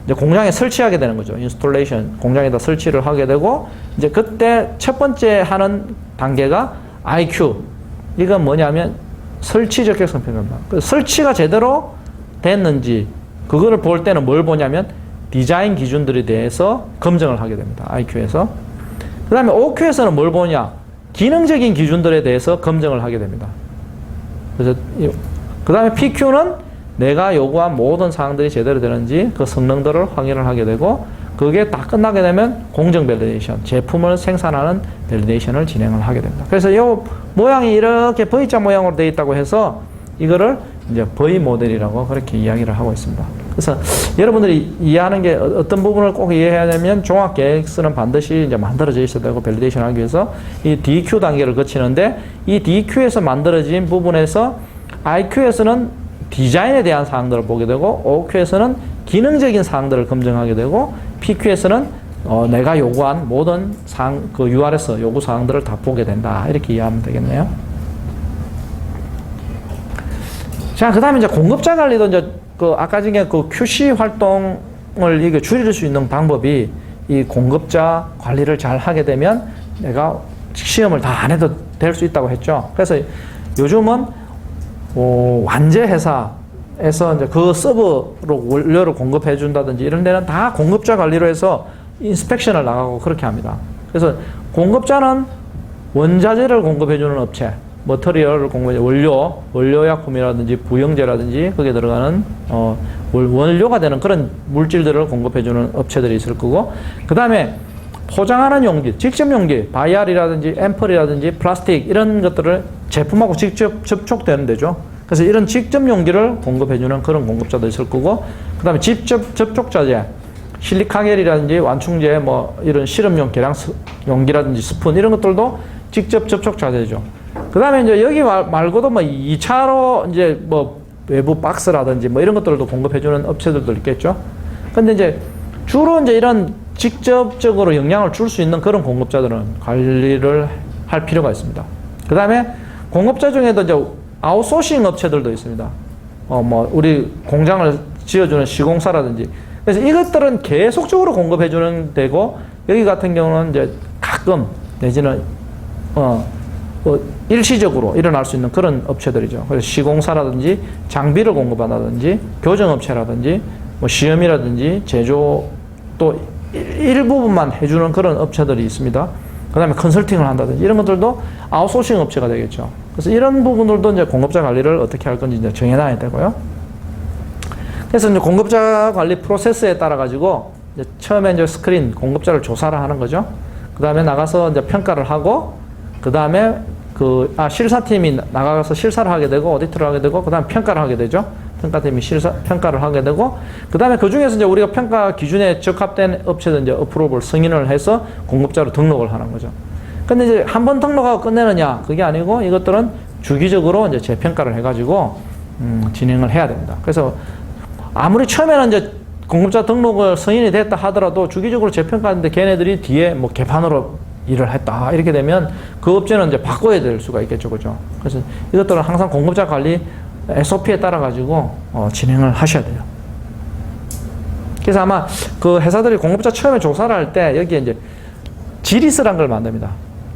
이제 공장에 설치하게 되는 거죠. 인스톨레이션, 공장에다 설치를 하게 되고, 이제 그때 첫 번째 하는 단계가 IQ. 이건 뭐냐면 설치적 개선 평가입니다. 설치가 제대로 됐는지, 그거를 볼 때는 뭘 보냐면 디자인 기준들에 대해서 검증을 하게 됩니다. IQ에서. 그 다음에 OQ에서는 뭘 보냐? 기능적인 기준들에 대해서 검증을 하게 됩니다. 그래서 그 다음에 PQ는 내가 요구한 모든 사항들이 제대로 되는지 그 성능들을 확인을 하게 되고, 그게 다 끝나게 되면 공정 밸리데이션, 제품을 생산하는 밸리데이션을 진행을 하게 됩니다. 그래서 이 모양이 이렇게 V자 모양으로 되어 있다고 해서 이거를 이제 V 모델이라고 그렇게 이야기를 하고 있습니다. 그래서 여러분들이 이해하는 게 어떤 부분을 꼭 이해해야 되면, 종합 계획서는 반드시 이제 만들어져 있어야 되고, 밸리데이션 하기 위해서 이 DQ 단계를 거치는데, 이 DQ에서 만들어진 부분에서 IQ에서는 디자인에 대한 사항들을 보게 되고, OQ에서는 기능적인 사항들을 검증하게 되고, PQ에서는 내가 요구한 모든 그 URS 요구 사항들을 다 보게 된다. 이렇게 이해하면 되겠네요. 자, 그 다음에 이제 공급자 관리도 이제 아까 전에 그 QC 활동을 이게 줄일 수 있는 방법이, 이 공급자 관리를 잘 하게 되면 내가 시험을 다 안 해도 될 수 있다고 했죠. 그래서 요즘은 완제 회사에서 이제 그 서버로 원료를 공급해 준다든지 이런 데는 다 공급자 관리로 해서 인스펙션을 나가고 그렇게 합니다. 그래서 공급자는 원자재를 공급해 주는 업체, 머터리얼을 공급해 원료약품이라든지 부영제라든지 거기에 들어가는 원료가 되는 그런 물질들을 공급해 주는 업체들이 있을 거고, 그 다음에 포장하는 용기, 직접 용기, 바이알이라든지 앰플이라든지 플라스틱 이런 것들을 제품하고 직접 접촉되는 데죠. 그래서 이런 직접 용기를 공급해주는 그런 공급자도 있을 거고, 그 다음에 직접 접촉자재, 실리카겔이라든지 완충제, 뭐 이런 실험용 계량 용기라든지 스푼 이런 것들도 직접 접촉자재죠. 그 다음에 이제 여기 말고도 뭐 2차로 이제 뭐 외부 박스라든지 뭐 이런 것들도 공급해주는 업체들도 있겠죠. 근데 이제 주로 이제 이런 직접적으로 영향을 줄 수 있는 그런 공급자들은 관리를 할 필요가 있습니다. 그 다음에 공급자 중에도 이제 아웃소싱 업체들도 있습니다. 뭐 우리 공장을 지어주는 시공사라든지. 그래서 이것들은 계속적으로 공급해주는 데고, 여기 같은 경우는 이제 가끔 내지는 일시적으로 일어날 수 있는 그런 업체들이죠. 그래서 시공사라든지 장비를 공급한다든지 교정업체라든지 뭐 시험이라든지 제조 또 일부분만 해주는 그런 업체들이 있습니다. 그 다음에 컨설팅을 한다든지 이런 것들도 아웃소싱 업체가 되겠죠. 그래서 이런 부분들도 이제 공급자 관리를 어떻게 할 건지 이제 정해놔야 되고요. 그래서 이제 공급자 관리 프로세스에 따라 가지고 이제 처음에 이제 스크린 공급자를 조사를 하는 거죠. 그 다음에 나가서 이제 평가를 하고, 그 다음에 실사팀이 나가서 실사를 하게 되고 오디트를 하게 되고, 그 다음에 평가를 하게 되죠. 평가팀이 평가를 하게 되고, 그 다음에 그 중에서 이제 우리가 평가 기준에 적합된 업체들 이제 어프로벌 승인을 해서 공급자로 등록을 하는 거죠. 근데 이제 한 번 등록하고 끝내느냐? 그게 아니고 이것들은 주기적으로 이제 재평가를 해가지고 진행을 해야 됩니다. 그래서 아무리 처음에는 이제 공급자 등록을 승인이 됐다 하더라도 주기적으로 재평가하는데 걔네들이 뒤에 뭐 개판으로 일을 했다 이렇게 되면 그 업체는 이제 바꿔야 될 수가 있겠죠, 그죠? 그래서 이것들은 항상 공급자 관리 SOP에 따라 가지고 진행을 하셔야 돼요. 그래서 아마 그 회사들이 공급자 처음에 조사를 할 때 여기에 이제 지리스란 걸 만듭니다.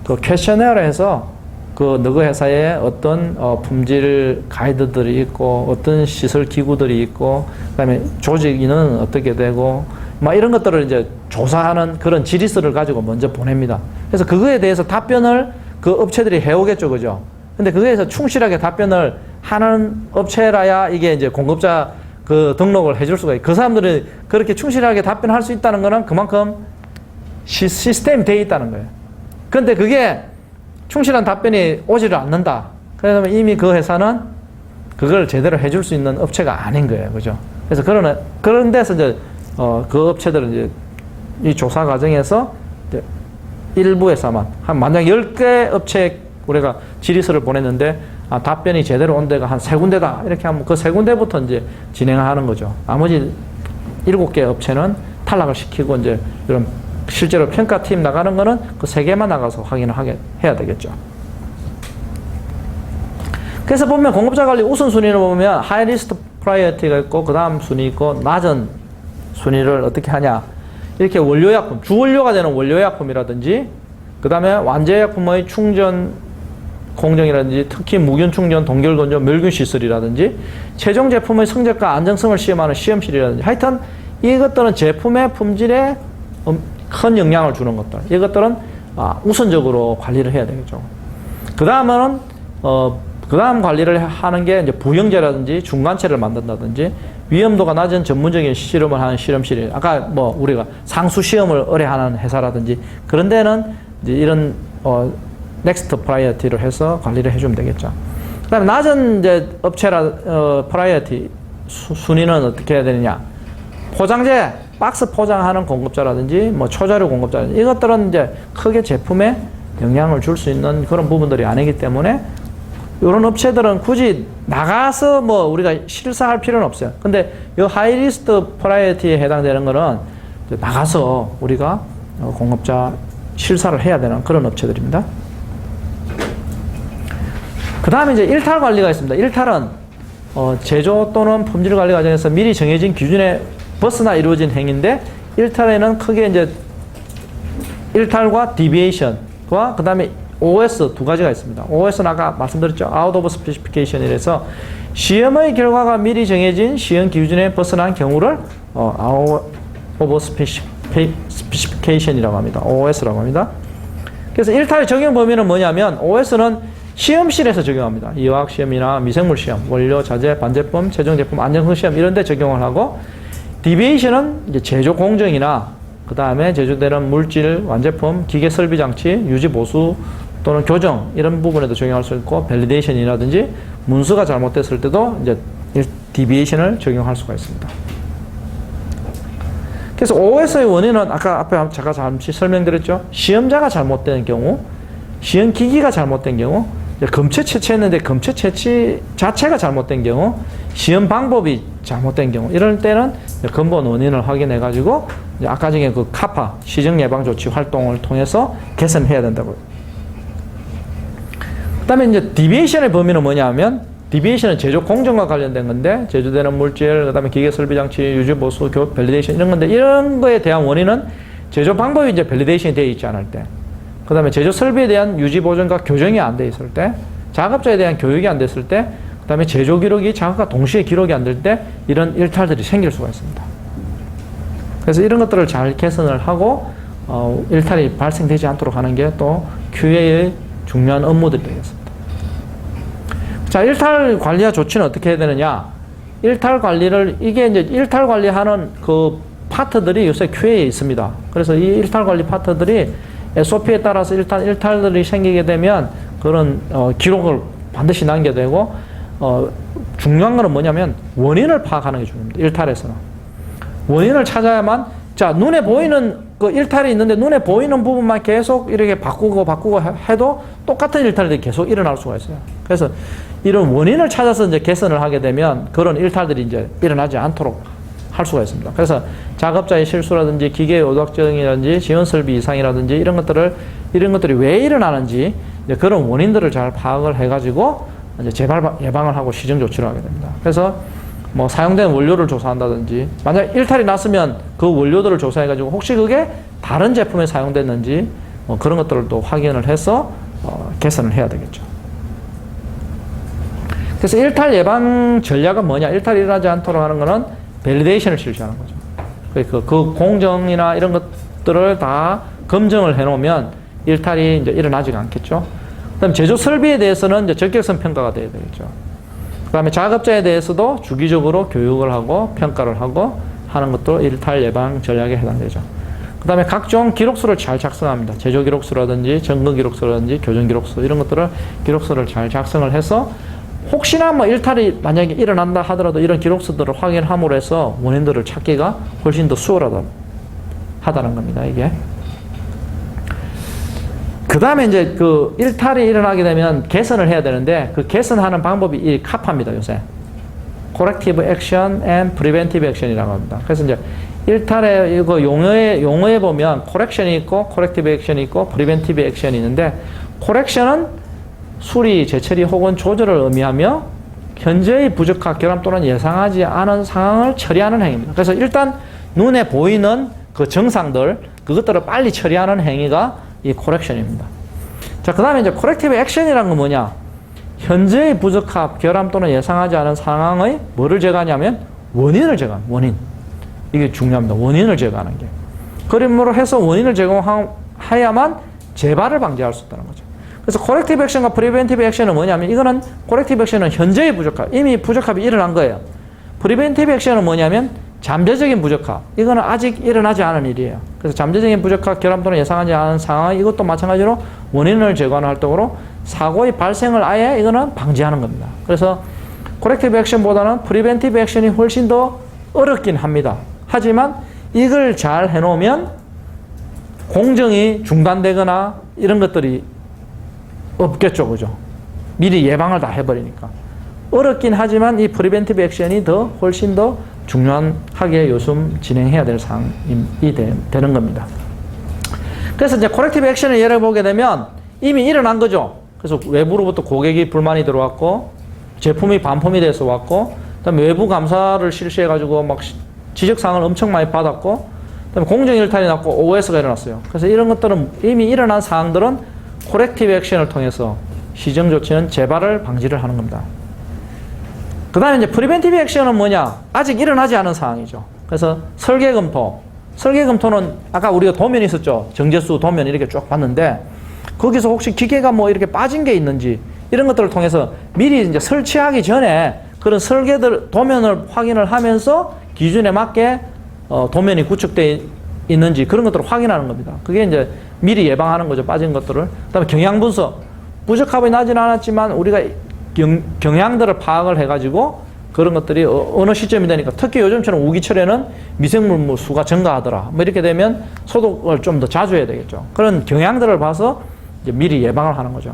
그 퀘셔너를 해서 그 너그 회사에 어떤 품질 가이드들이 있고 어떤 시설 기구들이 있고 그다음에 조직 인원은 어떻게 되고 막 이런 것들을 이제 조사하는 그런 지리스를 가지고 먼저 보냅니다. 그래서 그거에 대해서 답변을 그 업체들이 해오겠죠, 그죠? 근데 그거에서 충실하게 답변을 하는 업체라야 이게 이제 공급자 그 등록을 해줄 수가 있고, 그 사람들이 그렇게 충실하게 답변할 수 있다는 거는 그만큼 시스템이 되어 있다는 거예요. 근데 그게 충실한 답변이 오지를 않는다. 그러면 이미 그 회사는 그걸 제대로 해줄 수 있는 업체가 아닌 거예요, 그죠? 그래서 그런 데서 이제 그 업체들은 이제 이 조사 과정에서 이제 일부 회사만 만약 10개 업체 우리가 지리서를 보냈는데 답변이 제대로 온 데가 한 3군데다 이렇게 하면 그 3군데부터 이제 진행하는 거죠. 나머지 7개 업체는 탈락을 시키고 이제 이런 실제로 평가팀 나가는 거는 그 3개만 나가서 확인을 해야 되겠죠. 그래서 보면 공급자 관리 우선순위를 보면 하이리스트 프라이어티가 있고 그 다음 순위 있고 낮은 순위를 어떻게 하냐. 이렇게 원료약품, 주원료가 되는 원료약품이라든지 그 다음에 완제약품의 충전 공정이라든지 특히 무균 충전, 동결 건조, 멸균 시설이라든지 최종 제품의 성적과 안정성을 시험하는 시험실이라든지 하여튼 이것들은 제품의 품질에 큰 영향을 주는 것들. 이것들은 우선적으로 관리를 해야 되겠죠. 그 다음은 그 다음 관리를 하는 게 이제 부영제라든지 중간체를 만든다든지 위험도가 낮은 전문적인 실험을 하는 실험실이 아까 뭐 우리가 상수 시험을 의뢰하는 회사라든지 그런 데는 이제 이런 넥스트 프라이어티를 해서 관리를 해주면 되겠죠. 그 다음에 낮은 이제 프라이어티 순위는 어떻게 해야 되느냐. 포장재, 박스 포장하는 공급자라든지 뭐 초자료 공급자라든지 이것들은 이제 크게 제품에 영향을 줄 수 있는 그런 부분들이 아니기 때문에 이런 업체들은 굳이 나가서 뭐 우리가 실사할 필요는 없어요. 근데 이 하이리스트 프라이어티에 해당되는 거는 나가서 우리가 공급자 실사를 해야 되는 그런 업체들입니다. 그 다음에 이제 일탈 관리가 있습니다. 일탈은 제조 또는 품질 관리 과정에서 미리 정해진 기준에 벗어나 이루어진 행위인데 일탈에는 크게 이제 일탈과 디비에이션과 그 다음에 OS 두 가지가 있습니다. OS는 아까 말씀드렸죠. Out of Specification이라서 시험의 결과가 미리 정해진 시험 기준에 벗어난 경우를 Out of Specification이라고 합니다. OS라고 합니다. 그래서 일탈의 적용 범위는 뭐냐면 OS는 시험실에서 적용합니다. 이화학 시험이나 미생물 시험, 원료, 자재, 반제품, 최종 제품, 안전성 시험 이런 데 적용을 하고 디비에이션은 이제 제조 공정이나 그 다음에 제조되는 물질, 완제품, 기계 설비 장치, 유지 보수 또는 교정 이런 부분에도 적용할 수 있고 밸리데이션이라든지 문서가 잘못됐을 때도 이제 디비에이션을 적용할 수가 있습니다. 그래서 OS의 원인은 아까 앞에 제가 잠시 설명드렸죠. 시험자가 잘못된 경우, 시험 기기가 잘못된 경우, 검체 채취했는데 검체 채취 자체가 잘못된 경우, 시험 방법이 잘못된 경우 이럴 때는 근본 원인을 확인해 가지고 아까 전에 그 카파 시정 예방 조치 활동을 통해서 개선해야 된다고요. 그다음에 이제 디비에이션의 범위는 뭐냐면 디비에이션은 제조 공정과 관련된 건데 제조되는 물질, 그다음에 기계 설비 장치, 유지 보수, 교육, 밸리데이션 이런 건데 이런 거에 대한 원인은 제조 방법이 이제 밸리데이션이 되어 있지 않을 때, 그다음에 제조 설비에 대한 유지 보존과 교정이 안 돼 있을 때, 작업자에 대한 교육이 안 됐을 때, 그다음에 제조 기록이 작업과 동시에 기록이 안 될 때 이런 일탈들이 생길 수가 있습니다. 그래서 이런 것들을 잘 개선을 하고 일탈이 발생되지 않도록 하는 게 또 QA의 중요한 업무들이 되겠습니다. 자, 일탈 관리와 조치는 어떻게 해야 되느냐? 일탈 관리를 이게 이제 일탈 관리하는 그 파트들이 요새 QA에 있습니다. 그래서 이 일탈 관리 파트들이 SOP에 따라서 일탈들이 생기게 되면 그런 기록을 반드시 남겨야 되고 중요한 거는 뭐냐면 원인을 파악하는 게 중요합니다. 일탈에서는 원인을 찾아야만 자 눈에 보이는 그 일탈이 있는데 눈에 보이는 부분만 계속 이렇게 바꾸고 해도 똑같은 일탈들이 계속 일어날 수가 있어요. 그래서 이런 원인을 찾아서 이제 개선을 하게 되면 그런 일탈들이 이제 일어나지 않도록 할 수가 있습니다. 그래서 작업자의 실수라든지 기계의 오작정이라든지 지원 설비 이상이라든지 이런 것들이 왜 일어나는지 이제 그런 원인들을 잘 파악을 해가지고 이제 재발 예방을 하고 시정 조치를 하게 됩니다. 그래서 뭐 사용된 원료를 조사한다든지 만약 일탈이 났으면 그 원료들을 조사해가지고 혹시 그게 다른 제품에 사용됐는지 그런 것들을 또 확인을 해서 개선을 해야 되겠죠. 그래서 일탈 예방 전략은 뭐냐? 일탈이 일어나지 않도록 하는 거는 밸리데이션을 실시하는 거죠. 그 공정이나 이런 것들을 다 검증을 해놓으면 일탈이 이제 일어나지가 않겠죠. 그다음 제조 설비에 대해서는 이제 적격성 평가가 돼야 되겠죠. 그다음에 작업자에 대해서도 주기적으로 교육을 하고 평가를 하고 하는 것도 일탈 예방 전략에 해당되죠. 그다음에 각종 기록서를 잘 작성합니다. 제조 기록서라든지 점검 기록서라든지 교정 기록서 이런 것들을 기록서를 잘 작성을 해서 혹시나 뭐 일탈이 만약에 일어난다 하더라도 이런 기록서들을 확인함으로 해서 원인들을 찾기가 훨씬 더 수월하다는 겁니다. 이게. 그 다음에 이제 그 일탈이 일어나게 되면 개선을 해야 되는데 그 개선하는 방법이 이 카파입니다. 요새. Corrective Action and Preventive Action이라고 합니다. 그래서 이제 일탈의 이거 용어에 보면 Correction이 있고 Corrective Action이 있고 Preventive Action이 있는데 Correction은 수리, 재처리 혹은 조절을 의미하며 현재의 부적합, 결함 또는 예상하지 않은 상황을 처리하는 행위입니다. 그래서 일단 눈에 보이는 그 정상들 그것들을 빨리 처리하는 행위가 이 코렉션입니다. 자, 그 다음에 이제 코렉티브 액션이라는 건 뭐냐? 현재의 부적합, 결함 또는 예상하지 않은 상황의 뭐를 제거하냐면 원인을 제거합니다. 원인. 이게 중요합니다. 원인을 제거하는 게. 그러므로 해서 원인을 제거해야만 재발을 방지할 수 있다는 거죠. 그래서 코렉티브 액션과 프리벤티브 액션은 뭐냐면 이거는 코렉티브 액션은 현재의 부적합, 이미 부적합이 일어난 거예요. 프리벤티브 액션은 뭐냐면 잠재적인 부적합, 이거는 아직 일어나지 않은 일이에요. 그래서 잠재적인 부적합, 결함 또는 예상하지 않은 상황, 이것도 마찬가지로 원인을 제거하는 활동으로 사고의 발생을 아예 이거는 방지하는 겁니다. 그래서 코렉티브 액션보다는 프리벤티브 액션이 훨씬 더 어렵긴 합니다. 하지만 이걸 잘 해놓으면 공정이 중단되거나 이런 것들이 없겠죠, 그죠? 미리 예방을 다 해버리니까. 어렵긴 하지만 이 프리벤티브 액션이 훨씬 더 중요하게 요즘 진행해야 될 사항이 되는 겁니다. 그래서 이제 코렉티브 액션을 예를 보게 되면 이미 일어난 거죠. 그래서 외부로부터 고객이 불만이 들어왔고, 제품이 반품이 돼서 왔고, 그다음에 외부 감사를 실시해가지고 막 지적사항을 엄청 많이 받았고, 그다음에 공정일탈이 났고 OS가 일어났어요. 그래서 이런 것들은 이미 일어난 사항들은 코렉티브 액션을 통해서 시정 조치는 재발을 방지를 하는 겁니다. 그 다음에 이제 프리벤티브 액션은 뭐냐? 아직 일어나지 않은 상황이죠. 그래서 설계검토. 설계검토는 아까 우리가 도면이 있었죠. 정제수 도면 이렇게 쭉 봤는데 거기서 혹시 기계가 뭐 이렇게 빠진 게 있는지 이런 것들을 통해서 미리 이제 설치하기 전에 그런 설계들 도면을 확인을 하면서 기준에 맞게 도면이 구축되어 있는지 그런 것들을 확인하는 겁니다. 그게 이제 미리 예방하는 거죠. 빠진 것들을. 그다음에 경향 분석. 부적합이 나지는 않았지만 우리가 경향들을 파악을 해가지고 그런 것들이 어느 시점이 되니까 특히 요즘처럼 우기철에는 미생물 수가 증가하더라. 뭐 이렇게 되면 소독을 좀 더 자주 해야 되겠죠. 그런 경향들을 봐서 이제 미리 예방을 하는 거죠.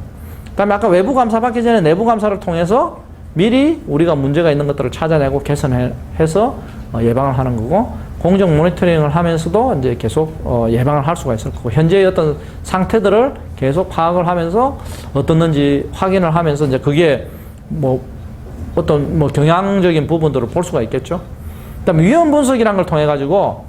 그다음에 아까 외부 감사 받기 전에 내부 감사를 통해서 미리 우리가 문제가 있는 것들을 찾아내고 개선해서 예방을 하는 거고 공정 모니터링을 하면서도 이제 계속 예방을 할 수가 있을 거고 현재의 어떤 상태들을 계속 파악을 하면서 어떻는지 확인을 하면서 이제 그게 뭐 어떤 뭐 경향적인 부분들을 볼 수가 있겠죠. 그다음에 위험 분석이라는 걸 통해 가지고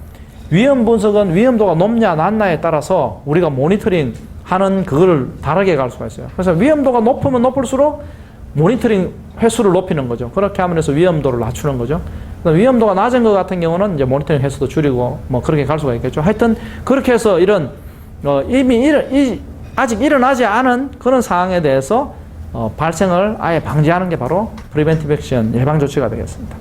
위험 분석은 위험도가 높냐 낮냐에 따라서 우리가 모니터링 하는 그거를 다르게 갈 수가 있어요. 그래서 위험도가 높으면 높을수록 모니터링 횟수를 높이는 거죠. 그렇게 하면서 위험도를 낮추는 거죠. 위험도가 낮은 것 같은 경우는 이제 모니터링 횟수도 줄이고 뭐 그렇게 갈 수가 있겠죠. 하여튼 그렇게 해서 이런 이미 아직 일어나지 않은 그런 상황에 대해서 발생을 아예 방지하는 게 바로 프리벤티브 액션 예방 조치가 되겠습니다.